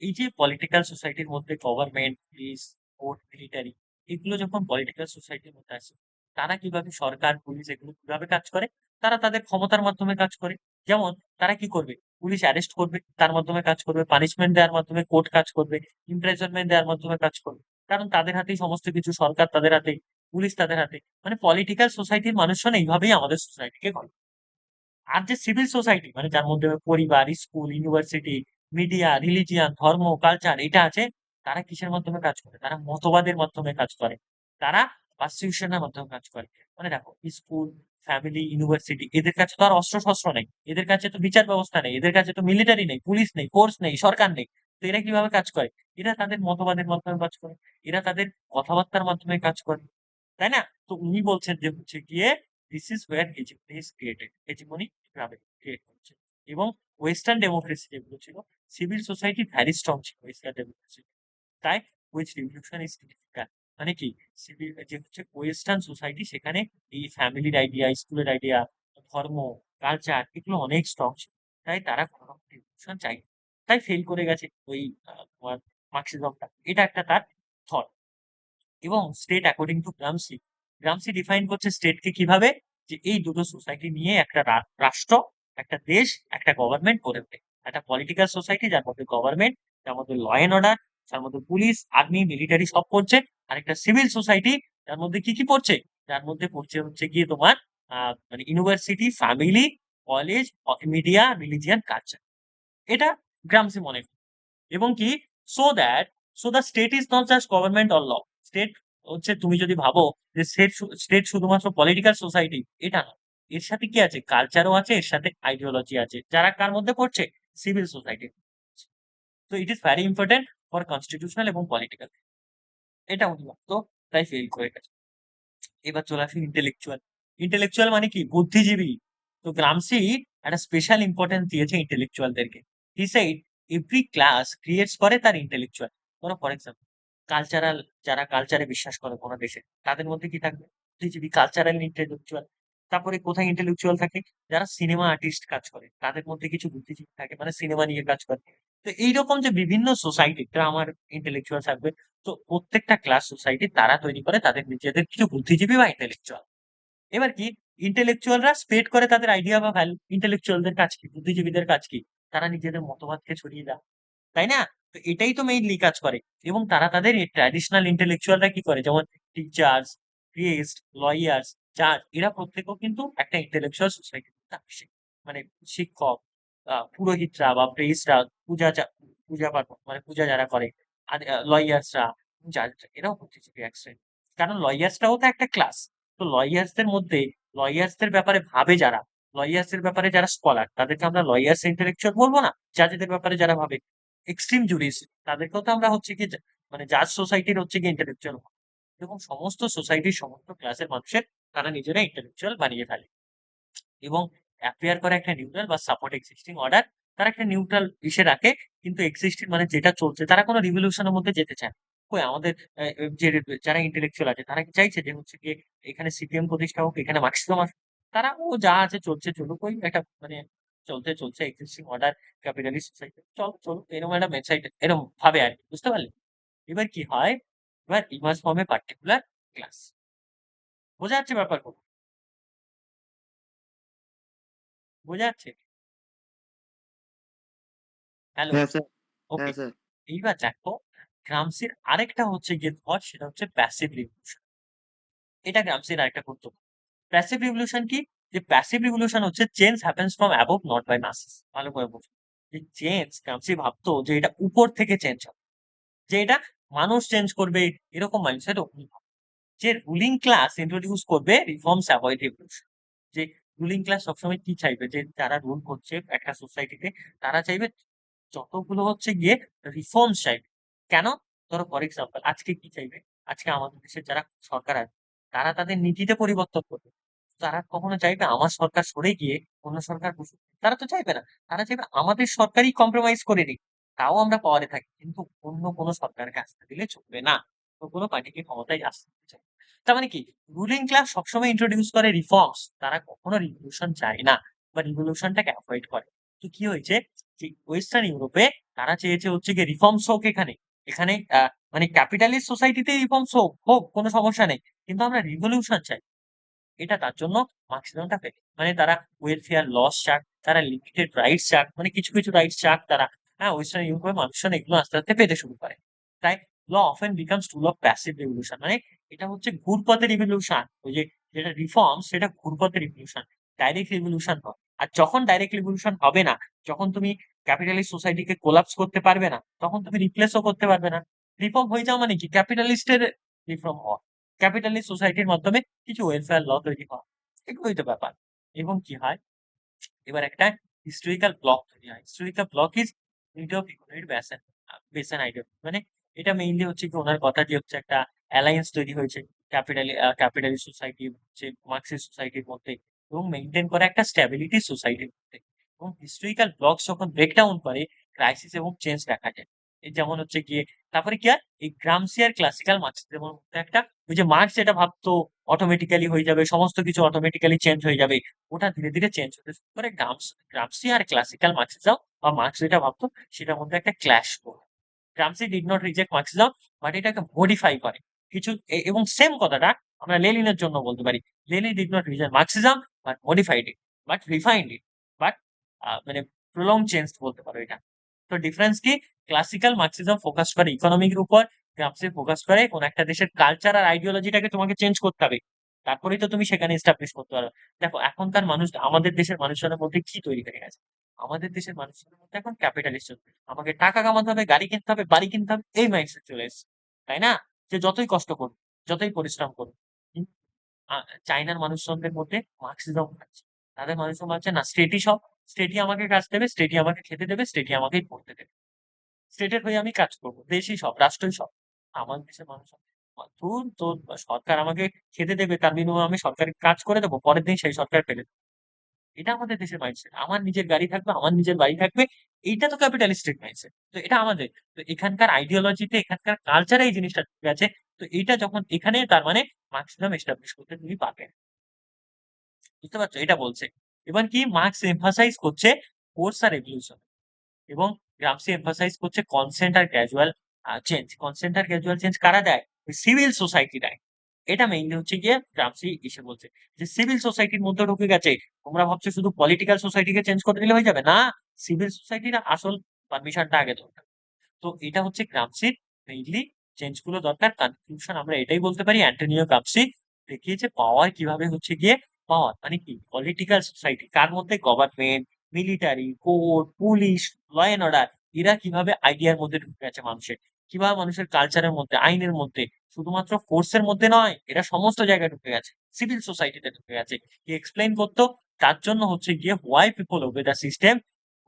এই যে পলিটিক্যাল সোসাইটির মধ্যে গভর্নমেন্ট, পুলিশ, কোর্ট, মিলিটারি, এগুলো যখন পলিটিক্যাল সোসাইটির মধ্যে আসে, তারা কিভাবে সরকার, পুলিশ এগুলো কিভাবে কাজ করে? তারা তাদের ক্ষমতার মাধ্যমে কাজ করে। যেমন তারা কি করবে, পুলিশ অ্যারেস্ট করবে, তার মাধ্যমে কাজ করবে, পানিশমেন্ট দেওয়ার মাধ্যমে কোর্ট কাজ করবে, ইমপ্রেজনমেন্ট দেওয়ার মাধ্যমে কাজ করবে। কারণ তাদের হাতেই সমস্ত কিছু, সরকার তাদের হাতে, পুলিশ তাদের হাতে। মানে পলিটিক্যাল সোসাইটির মানুষজন এইভাবেই আমাদের সোসাইটিকে গড়ে। আর যে সিভিল সোসাইটি মানে যার মধ্যে পরিবার, স্কুল, ইউনিভার্সিটি, মিডিয়া, রিলিজিয়ান, ধর্ম, কালচার এটা আছে, তারা কিসের মাধ্যমে কাজ করে? তারা মতবাদের মাধ্যমে কাজ করে, তারা পারসিউশনের মাধ্যমে কাজ করে। মানে দেখো স্কুল, ফ্যামিলি, ইউনিভার্সিটি, এদের কাছে তো আর অস্ত্র শস্ত্র নেই, এদের কাছে তো বিচার ব্যবস্থা নেই, এদের কাছে তো মিলিটারি নেই, পুলিশ নেই, ফোর্স নেই, সরকার নেই। তো এরা কিভাবে কাজ করে? এরা তাদের মতবাদের মাধ্যমে কাজ করে, এরা তাদের কথাবার্তার মাধ্যমে কাজ করে, তাই না? তো উনি বলছেন যে হচ্ছে গিয়ে this is wire hegemony is created. Hegemony এভাবে ক্রিয়েট করছে। এবং ওয়েস্টার্ন ডেমোক্রেসি যেগুলো ছিল, সিভিল সোসাইটি ভ্যারি স্ট্রং ছিল ওয়েস্টার্ন ডেমোক্রেসি। তাই হুইচ রিভলিউশন ইজ সিগনিফিক্যান্ট, মানে কি সিভিল যে হচ্ছে ওয়েস্টার্ন সোসাইটি, সেখানে এই ফ্যামিলির আইডিয়া, স্কুলের আইডিয়া, ধর্ম, কালচার এগুলো অনেক স্ট্রং ছিল। তাই তারা কোনো রকম রিভলিউশন চাই, তাই ফেল করে গেছে ওই তোমার মার্কসিজমটা। এটা একটা তার থট। এবং state according to Gramsci, Gramsci define করছে স্টেটকে কিভাবে, যে এই দুটো সোসাইটি নিয়ে একটা রাষ্ট্র, একটা দেশ, একটা গভর্নমেন্ট গড়ে ওঠে। একটা পলিটিক্যাল সোসাইটি যার মধ্যে গভর্নমেন্ট, যার মধ্যে ল এন্ড অর্ডার, যার মধ্যে পুলিশ, আর্মি, মিলিটারি সব পড়ছে। আর একটা সিভিল সোসাইটি, যার মধ্যে কি কি পড়ছে, যার মধ্যে পড়ছে হচ্ছে গিয়ে তোমার মানে university, family, college, media, religion, culture. এটা গ্রামসি মনে করে। এবং কি so that the state is not just government or law. State হচ্ছে, তুমি যদি ভাবো যে স্টেট শুধুমাত্র পলিটিক্যাল সোসাইটি, এটা না। এর সাথে কি আছে, কালচারও আছে, এর সাথে আইডিওলজি আছে, যারা কার মধ্যে পড়ছে, সিভিল সোসাইটি। তো it is very important for constitutional এবং পলিটিক্যাল। এটা উনি ভাবতো, তাই ফেল করে গেছে। এবার চলে আসি ইন্টেলেকচুয়াল। ইন্টেলেকচুয়াল মানে কি? বুদ্ধিজীবী। তো গ্রামসি একটা স্পেশাল ইম্পর্টেন্স দিয়েছে ইন্টেলেকচুয়ালদেরকে। He said every class creates করে তার ইন্টেলেকচুয়াল। ধরো ফর এক্সাম্পল কালচারাল, যারা কালচারে বিশ্বাস করে কোনো দেশে, তাদের মধ্যে কি থাকবে? বুদ্ধিজীবী, কালচারাল ইন্টেলেকচুয়াল। তারপরে কোথায় ইন্টেলেকচুয়াল থাকে? যারা সিনেমা আর্টিস্ট কাজ করে, তাদের মধ্যে কিছু বুদ্ধিজীবী থাকে, মানে সিনেমা নিয়ে কাজ করে। তো এইরকম যে বিভিন্ন সোসাইটিতে আমার ইন্টেলেকচুয়াল থাকবে। তো প্রত্যেকটা ক্লাস সোসাইটি তারা তৈরি করে তাদের নিজেদের কিছু বুদ্ধিজীবী বা ইন্টেলেকচুয়াল। এবার কি, ইন্টেলেকচুয়ালরা স্প্রেড করে তাদের আইডিয়া বা ভ্যালু। ইন্টেলেকচুয়ালদের কাজ কি? বুদ্ধিজীবীদের কাজ কি? তারা নিজেদের মতবাদকে ছড়িয়ে দেয়, তাই না? তো এটাই তো মেইনলি কাজ করে। এবং তারা তাদের ট্র্যাডিশনাল ইন্টেলেকচুয়ালরা কি করে, যেমন টিচার্স, প্রিয়েস্ট, লয়ার্স, জাজ, এরা প্রত্যেকেও কিন্তু একটা ইন্টেলেকচুয়াল সোসাইটি আসে। মানে শিক্ষক, পুরোহিতরা বা প্রিয়েস্টরা, পূজা পার্বণ মানে পূজা যারা করে, আর লয়ার্সরা, জাজরা, এরাও বুদ্ধিজীবী এক শ্রেণী। কারণ লয়ার্সটাও তো একটা ক্লাস। তো লয়ার্সদের মধ্যে, লয়ার্সদের ব্যাপারে ভাবে যারা, লয়ার্সদের ব্যাপারে যারা স্কলার, তাদেরকে আমরা লয়ার্স ইন্টেলেকচুয়াল বলবো না? জাজেদের ব্যাপারে যারা ভাবে, এক্সট্রিম জুরিস্ট, তাদেরকেও তো আমরা হচ্ছে কি মানে জাজ সোসাইটির হচ্ছে কি ইন্টেলেকচুয়াল। এরকম সমস্ত সোসাইটির সমস্ত ক্লাসের মানুষের তারা নিজেরা ইন্টেলেকচুয়াল বানিয়ে ফেলে এবং অ্যাপিয়ার করে একটা নিউট্রাল বা সাপোর্ট এক্সিস্টিং অর্ডার। তারা একটা নিউট্রাল ইসে রাখে, কিন্তু এক্সিস্টিং মানে যেটা চলছে, তারা কোনো রিভলিউশনের মধ্যে যেতে চায় না। কই আমাদের যে যারা ইন্টেলেকচুয়াল আছে, তারা কি চাইছে যে হচ্ছে কি এখানে সিপিএম প্রতিষ্ঠা হোক, এখানে মার্কসিজম আসুক? তারা ও যা আছে চলছে চলুক, ওই একটা মানে চলতে চলছে এক্সিস্টিং অর্ডার, ক্যাপিটালিস্ট সোসাইটি চল চলুক, এরকম একটা মেসাইট এরকম ভাবে আর কি, বুঝতে পারলে? এবার কি হয়, এবার ইমাজ ফর্মে পার্টিকুলার ক্লাস। বোঝা যাচ্ছে ব্যাপারগুলো? বোঝা যাচ্ছে? হ্যালো? হ্যাঁ স্যার, ওকে। হ্যাঁ স্যার, এইবার দেখো, গ্রামসির আরেকটা হচ্ছে গিয়ে ধর, সেটা হচ্ছে প্যাসিভ রিভলিউশন। এটা গ্রামসির আরেকটা গুরুত্বপূর্ণ। প্যাসিভ রিভলিউশন কি? যে প্যাসিভ রিভলিউশন হচ্ছে change happens from above not by masses. ভালো করে বুঝুন। যে চেঞ্জ, গ্রামসি ভাবতো যে এটা উপর থেকে চেঞ্জ হবে, যে এটা মানুষ চেঞ্জ করবে, এরকম মাইন্ডসেট উনি ভাবতো। যে রুলিং ক্লাস ইন্ট্রোডিউস করবে রিফর্মস অ্যাভয়েড রিভলিউশন। যে রুলিং ক্লাস সবসময় কি চাইবে, যে যারা রুল করছে একটা সোসাইটিতে, তারা চাইবে যতগুলো হচ্ছে গিয়ে রিফর্মস চাইবে। কেন? ধরো ফর এক্সাম্পল আজকে কি চাইবে, আজকে আমাদের দেশের যারা সরকার আছে, তারা তাদের নীতিতে পরিবর্তন করবে। তারা কখনো চাইবে আমার সরকার সরে গিয়ে অন্য সরকার বসুক? তারা তো চাইবে না। তারা চাইবে আমাদের সরকারই কম্প্রোমাইজ করে নিক, তাও আমরা পাওয়ারে থাকি, কিন্তু অন্য কোনো সরকারকে আসতে দিলে চলবে না। তো কোনো পার্টিকে ক্ষমতায় আসতে দিতে চাই না। তার মানে কি, রুলিং ক্লাস সবসময় ইন্ট্রোডিউস করে রিফর্মস, তারা কখনো রিভলিউশন চায় না বা রিভলিউশনটাকে অ্যাভয়েড করে। তো কি হয়েছে, যে ওয়েস্টার্ন ইউরোপে তারা চেয়েছে হচ্ছে গিয়ে রিফর্মস হোক এখানে, এখানে মানে ক্যাপিটালিস্ট সোসাইটিতে রিফর্মস হোক, হোক কোনো সমস্যা নেই, কিন্তু আমরা রিভলিউশন চাই। এটা তার জন্য মার্কসিজমটা ফেলে। মানে তারা ওয়েলফেয়ার লস চাক, তারা লিমিটেড রাইটস চাক, মানে কিছু কিছু রাইটস চাক তারা। হ্যাঁ, ওয়েস্টার্ন ইউরোপের মানুষজন এগুলো আস্তে আস্তে পেতে শুরু করে। তাই law often becomes tool of passive revolution. মানে এটা হচ্ছে ঘুরপথে রিভলিউশন। ওই যে যেটা রিফর্ম, সেটা ঘুরপথে রিভলিউশন, ডাইরেক্ট রিভলিউশন নয়। আর যখন ডাইরেক্ট রিভলিউশন হবে না, যখন তুমি ক্যাপিটালিস্ট সোসাইটিকে কোলাপস করতে পারবে না, তখন তুমি রিপ্লেসও করতে পারবে না। রিফর্ম হয়ে যাওয়া মানে কি? ক্যাপিটালিস্টের রিফর্ম হওয়া, ক্যাপিটালিস্ট সোসাইটির মাধ্যমে কিছু ওয়েলফেয়ার ল তৈরি হওয়া, এগুলোই তো ব্যাপার। এবং কি হয়, এবার একটা হিস্টোরিক্যাল ব্লক তৈরি হয়। Historical block is unity of economic besan idea. মানে এটা মেইনলি হচ্ছে কি, ওনার কথা যে হচ্ছে একটা অ্যালায়েন্স তৈরি হয়েছে ক্যাপিটালিস্ট সোসাইটি হচ্ছে মার্কসিস্ট সোসাইটির মধ্যে, এবং মেনটেন করে একটা স্ট্যাবিলিটি সোসাইটির মধ্যে। এবং হিস্টোরিক্যাল ব্লক যখন ব্রেকডাউন করে, ক্রাইসিস এবং চেঞ্জ দেখা যায়। এই যেমন হচ্ছে গিয়ে, তারপরে কি হয়, এই গ্রামসি আর ক্লাসিক্যাল মার্কসিজমের মধ্যে একটা, ওই যে মার্কস যেটা ভাবতো অটোমেটিক্যালি হয়ে যাবে, সমস্ত কিছু অটোমেটিক্যালি চেঞ্জ হয়ে যাবে, ওটা ধীরে ধীরে চেঞ্জ হতে শুরু করে। গ্রামসি আর ক্লাসিক্যাল মার্কসিজম বা মার্কস যেটা ভাবতো, সেটার মধ্যে একটা ক্ল্যাশ করে। Gramsci did not reject Marxism, but এটাকে মডিফাই করে কিছু। এবং সেম কথাটা আমরা লেনিনের জন্য বলতে পারি। Lenin did not reject Marxism, but modified it, but refined it, but মানে প্রলং চেঞ্জ বলতে পারো এটা। তো ডিফারেন্স কি? ক্লাসিক্যাল মার্কসিজম ফোকাস করে ইকোনমির উপর, গ্রামসি ফোকাস করে কোন একটা দেশের কালচার আর আইডিওলজিটাকে তোমাকে চেঞ্জ করতে হবে, তারপরেই তো তুমি সেখানে এস্টাবলিশ করতে পারো। দেখো এখনকার মানুষ, আমাদের দেশের মানুষজনের মধ্যে কি তৈরি হয়ে গেছে, আমাদের দেশের মানুষজনের মধ্যে এখন ক্যাপিটালিস্ট, আমাকে টাকা কামাতে হবে, গাড়ি কিনতে হবে, বাড়ি কিনতে হবে, এই মাইন্ডসেট চলে এসেছে, তাই না? যে যতই কষ্ট করুন, যতই পরিশ্রম করুন। কিন্তু চাইনার মানুষজনদের মধ্যে মার্কসিজম আছে। তাদের মানুষজন ভাবছে না, স্টেটই সব, স্টেটই আমাকে কাজ দেবে, স্টেটই আমাকে খেতে দেবে, স্টেটই আমাকে পড়তে দেবে। স্টেটের হয়ে আমি কাজ করব, দেশই সব, রাষ্ট্রই সব। আমার দেশের মানুষ ধুর, তোর সরকার আমাকে খেতে দেবে, তার বিনিময়ে আমি সরকারি কাজ করে দেবো, পরের দিন সেই সরকার ফেলে দেবে। এটা আমাদের দেশের মাইন্ডসেট। আমার নিজের গাড়ি থাকবে, আমার নিজের বাড়ি থাকবে। এইটা তো ক্যাপিটালিস্টিক মাইন্ডসেট। তো এটা আমাদের। তো এখানকার আইডিওলজিতে, এখানকার কালচারে এই জিনিসটা ঢুকে আছে। তো এইটা যখন এখানে, তার মানে মার্কসিজম এস্টাবলিশ করতে তুমি পারবে না। বুঝতে পারছো? এটা বলছে। এবার কি মার্কস এমফাসাইজ করছে ফোর্স আর রেভলিউশন, এবং গ্রামসি এমফাসাইজ করছে কনসেন্ট আর গ্র্যাজুয়াল চেঞ্জ। কনসেন্ট আর গ্র্যাজুয়াল চেঞ্জ কারা দেয়? সিভিল সোসাইটি দেয়। এটা মেইনলি হচ্ছে গিয়ে গ্রামসি এসে বলছে যে সিভিল সোসাইটির মধ্যে ঢুকে গেছে। তোমরা ভাবছো শুধু পলিটিক্যাল সোসাইটিকে চেঞ্জ করে দিলে হয়ে যাবে না, সিভিল সোসাইটির আসল পারমিশনটা আগে দরকার। তো এটা হচ্ছে গ্রামসির মেইনলি চেঞ্জ গুলো দরকার। কনক্লুশন আমরা এটাই বলতে পারি, অ্যান্টোনিও গ্রামসি দেখিয়েছে পাওয়ার কিভাবে হচ্ছে গিয়ে, পাওয়ার মানে কি পলিটিক্যাল সোসাইটি, কার মধ্যে government, military, court, police, law and order, এরা কিভাবে আইডিয়ার মধ্যে ঢুকে গেছে মানুষের, কিভাবে মানুষের কালচারের মধ্যে, আইনের মধ্যে, শুধুমাত্র ফোর্সের মধ্যে নয়, এরা সমস্ত জায়গায় ঢুকে গেছে, সিভিল সোসাইটিতে ঢুকে গেছে। কি এক্সপ্লেইন করতো? তার জন্য হচ্ছে গিয়ে why people ওবে the system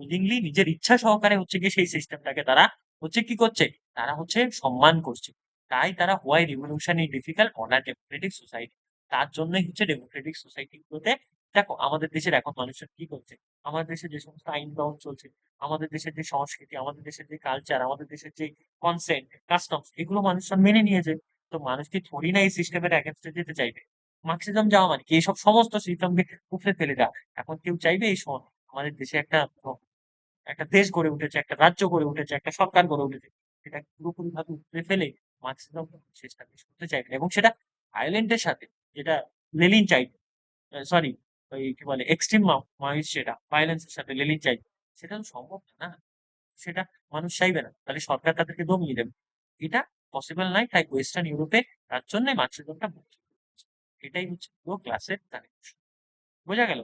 willingly, নিজের ইচ্ছা সহকারে হচ্ছে গিয়ে সেই সিস্টেমটাকে তারা হচ্ছে কি করছে, তারা হচ্ছে সম্মান করছে। তাই তারা why revolution is difficult on a Democratic society. তার জন্যই হচ্ছে ডেমোক্রেটিক সোসাইটি গুলোতে, দেখো আমাদের দেশের এখন মানুষজন কি করছে, আমাদের দেশে যে সমস্ত আইন কানুন চলছে, আমাদের দেশের যে সংস্কৃতি, আমাদের দেশের যে কালচার, আমাদের দেশের যে কনসেন্ট, কাস্টমস, এগুলো মানুষজন মেনে নিয়েছে। তো মানুষ কি থোড়ি না এই সিস্টেমের এগেনস্টে যেতে চাইবে? মার্কসিজম যাওয়া মানে কি এইসব সমস্ত সিস্টেমকে উপড়ে ফেলে দেওয়া। এখন কেউ চাইবে এই আমাদের দেশে একটা একটা দেশ গড়ে উঠেছে, একটা রাজ্য গড়ে উঠেছে, একটা সরকার গড়ে উঠেছে, সেটা পুরোপুরি ভাবে উপড়ে ফেলে মার্কসিজম শেষটা শেষ করতে চাইবে না। এবং সেটা ভায়োলেন্টের সাথে, যেটা লেনিন চাইবে, সরি, ওই কি বলে এক্সট্রিম মাওয়িস্ট, সেটা ভায়োলেন্সের সাথে লেনিন চাইবে, সেটা তো সম্ভব না না। সেটা মানুষ চাইবে না, তাহলে সরকার তাদেরকে দমিয়ে দেবে। এটা পসিবল নয়, তাই ওয়েস্টার্ন ইউরোপে তার জন্যই মার্কসিজমটা, এটাই হচ্ছে পুরো ক্লাসের কানেকশন। বোঝা গেল?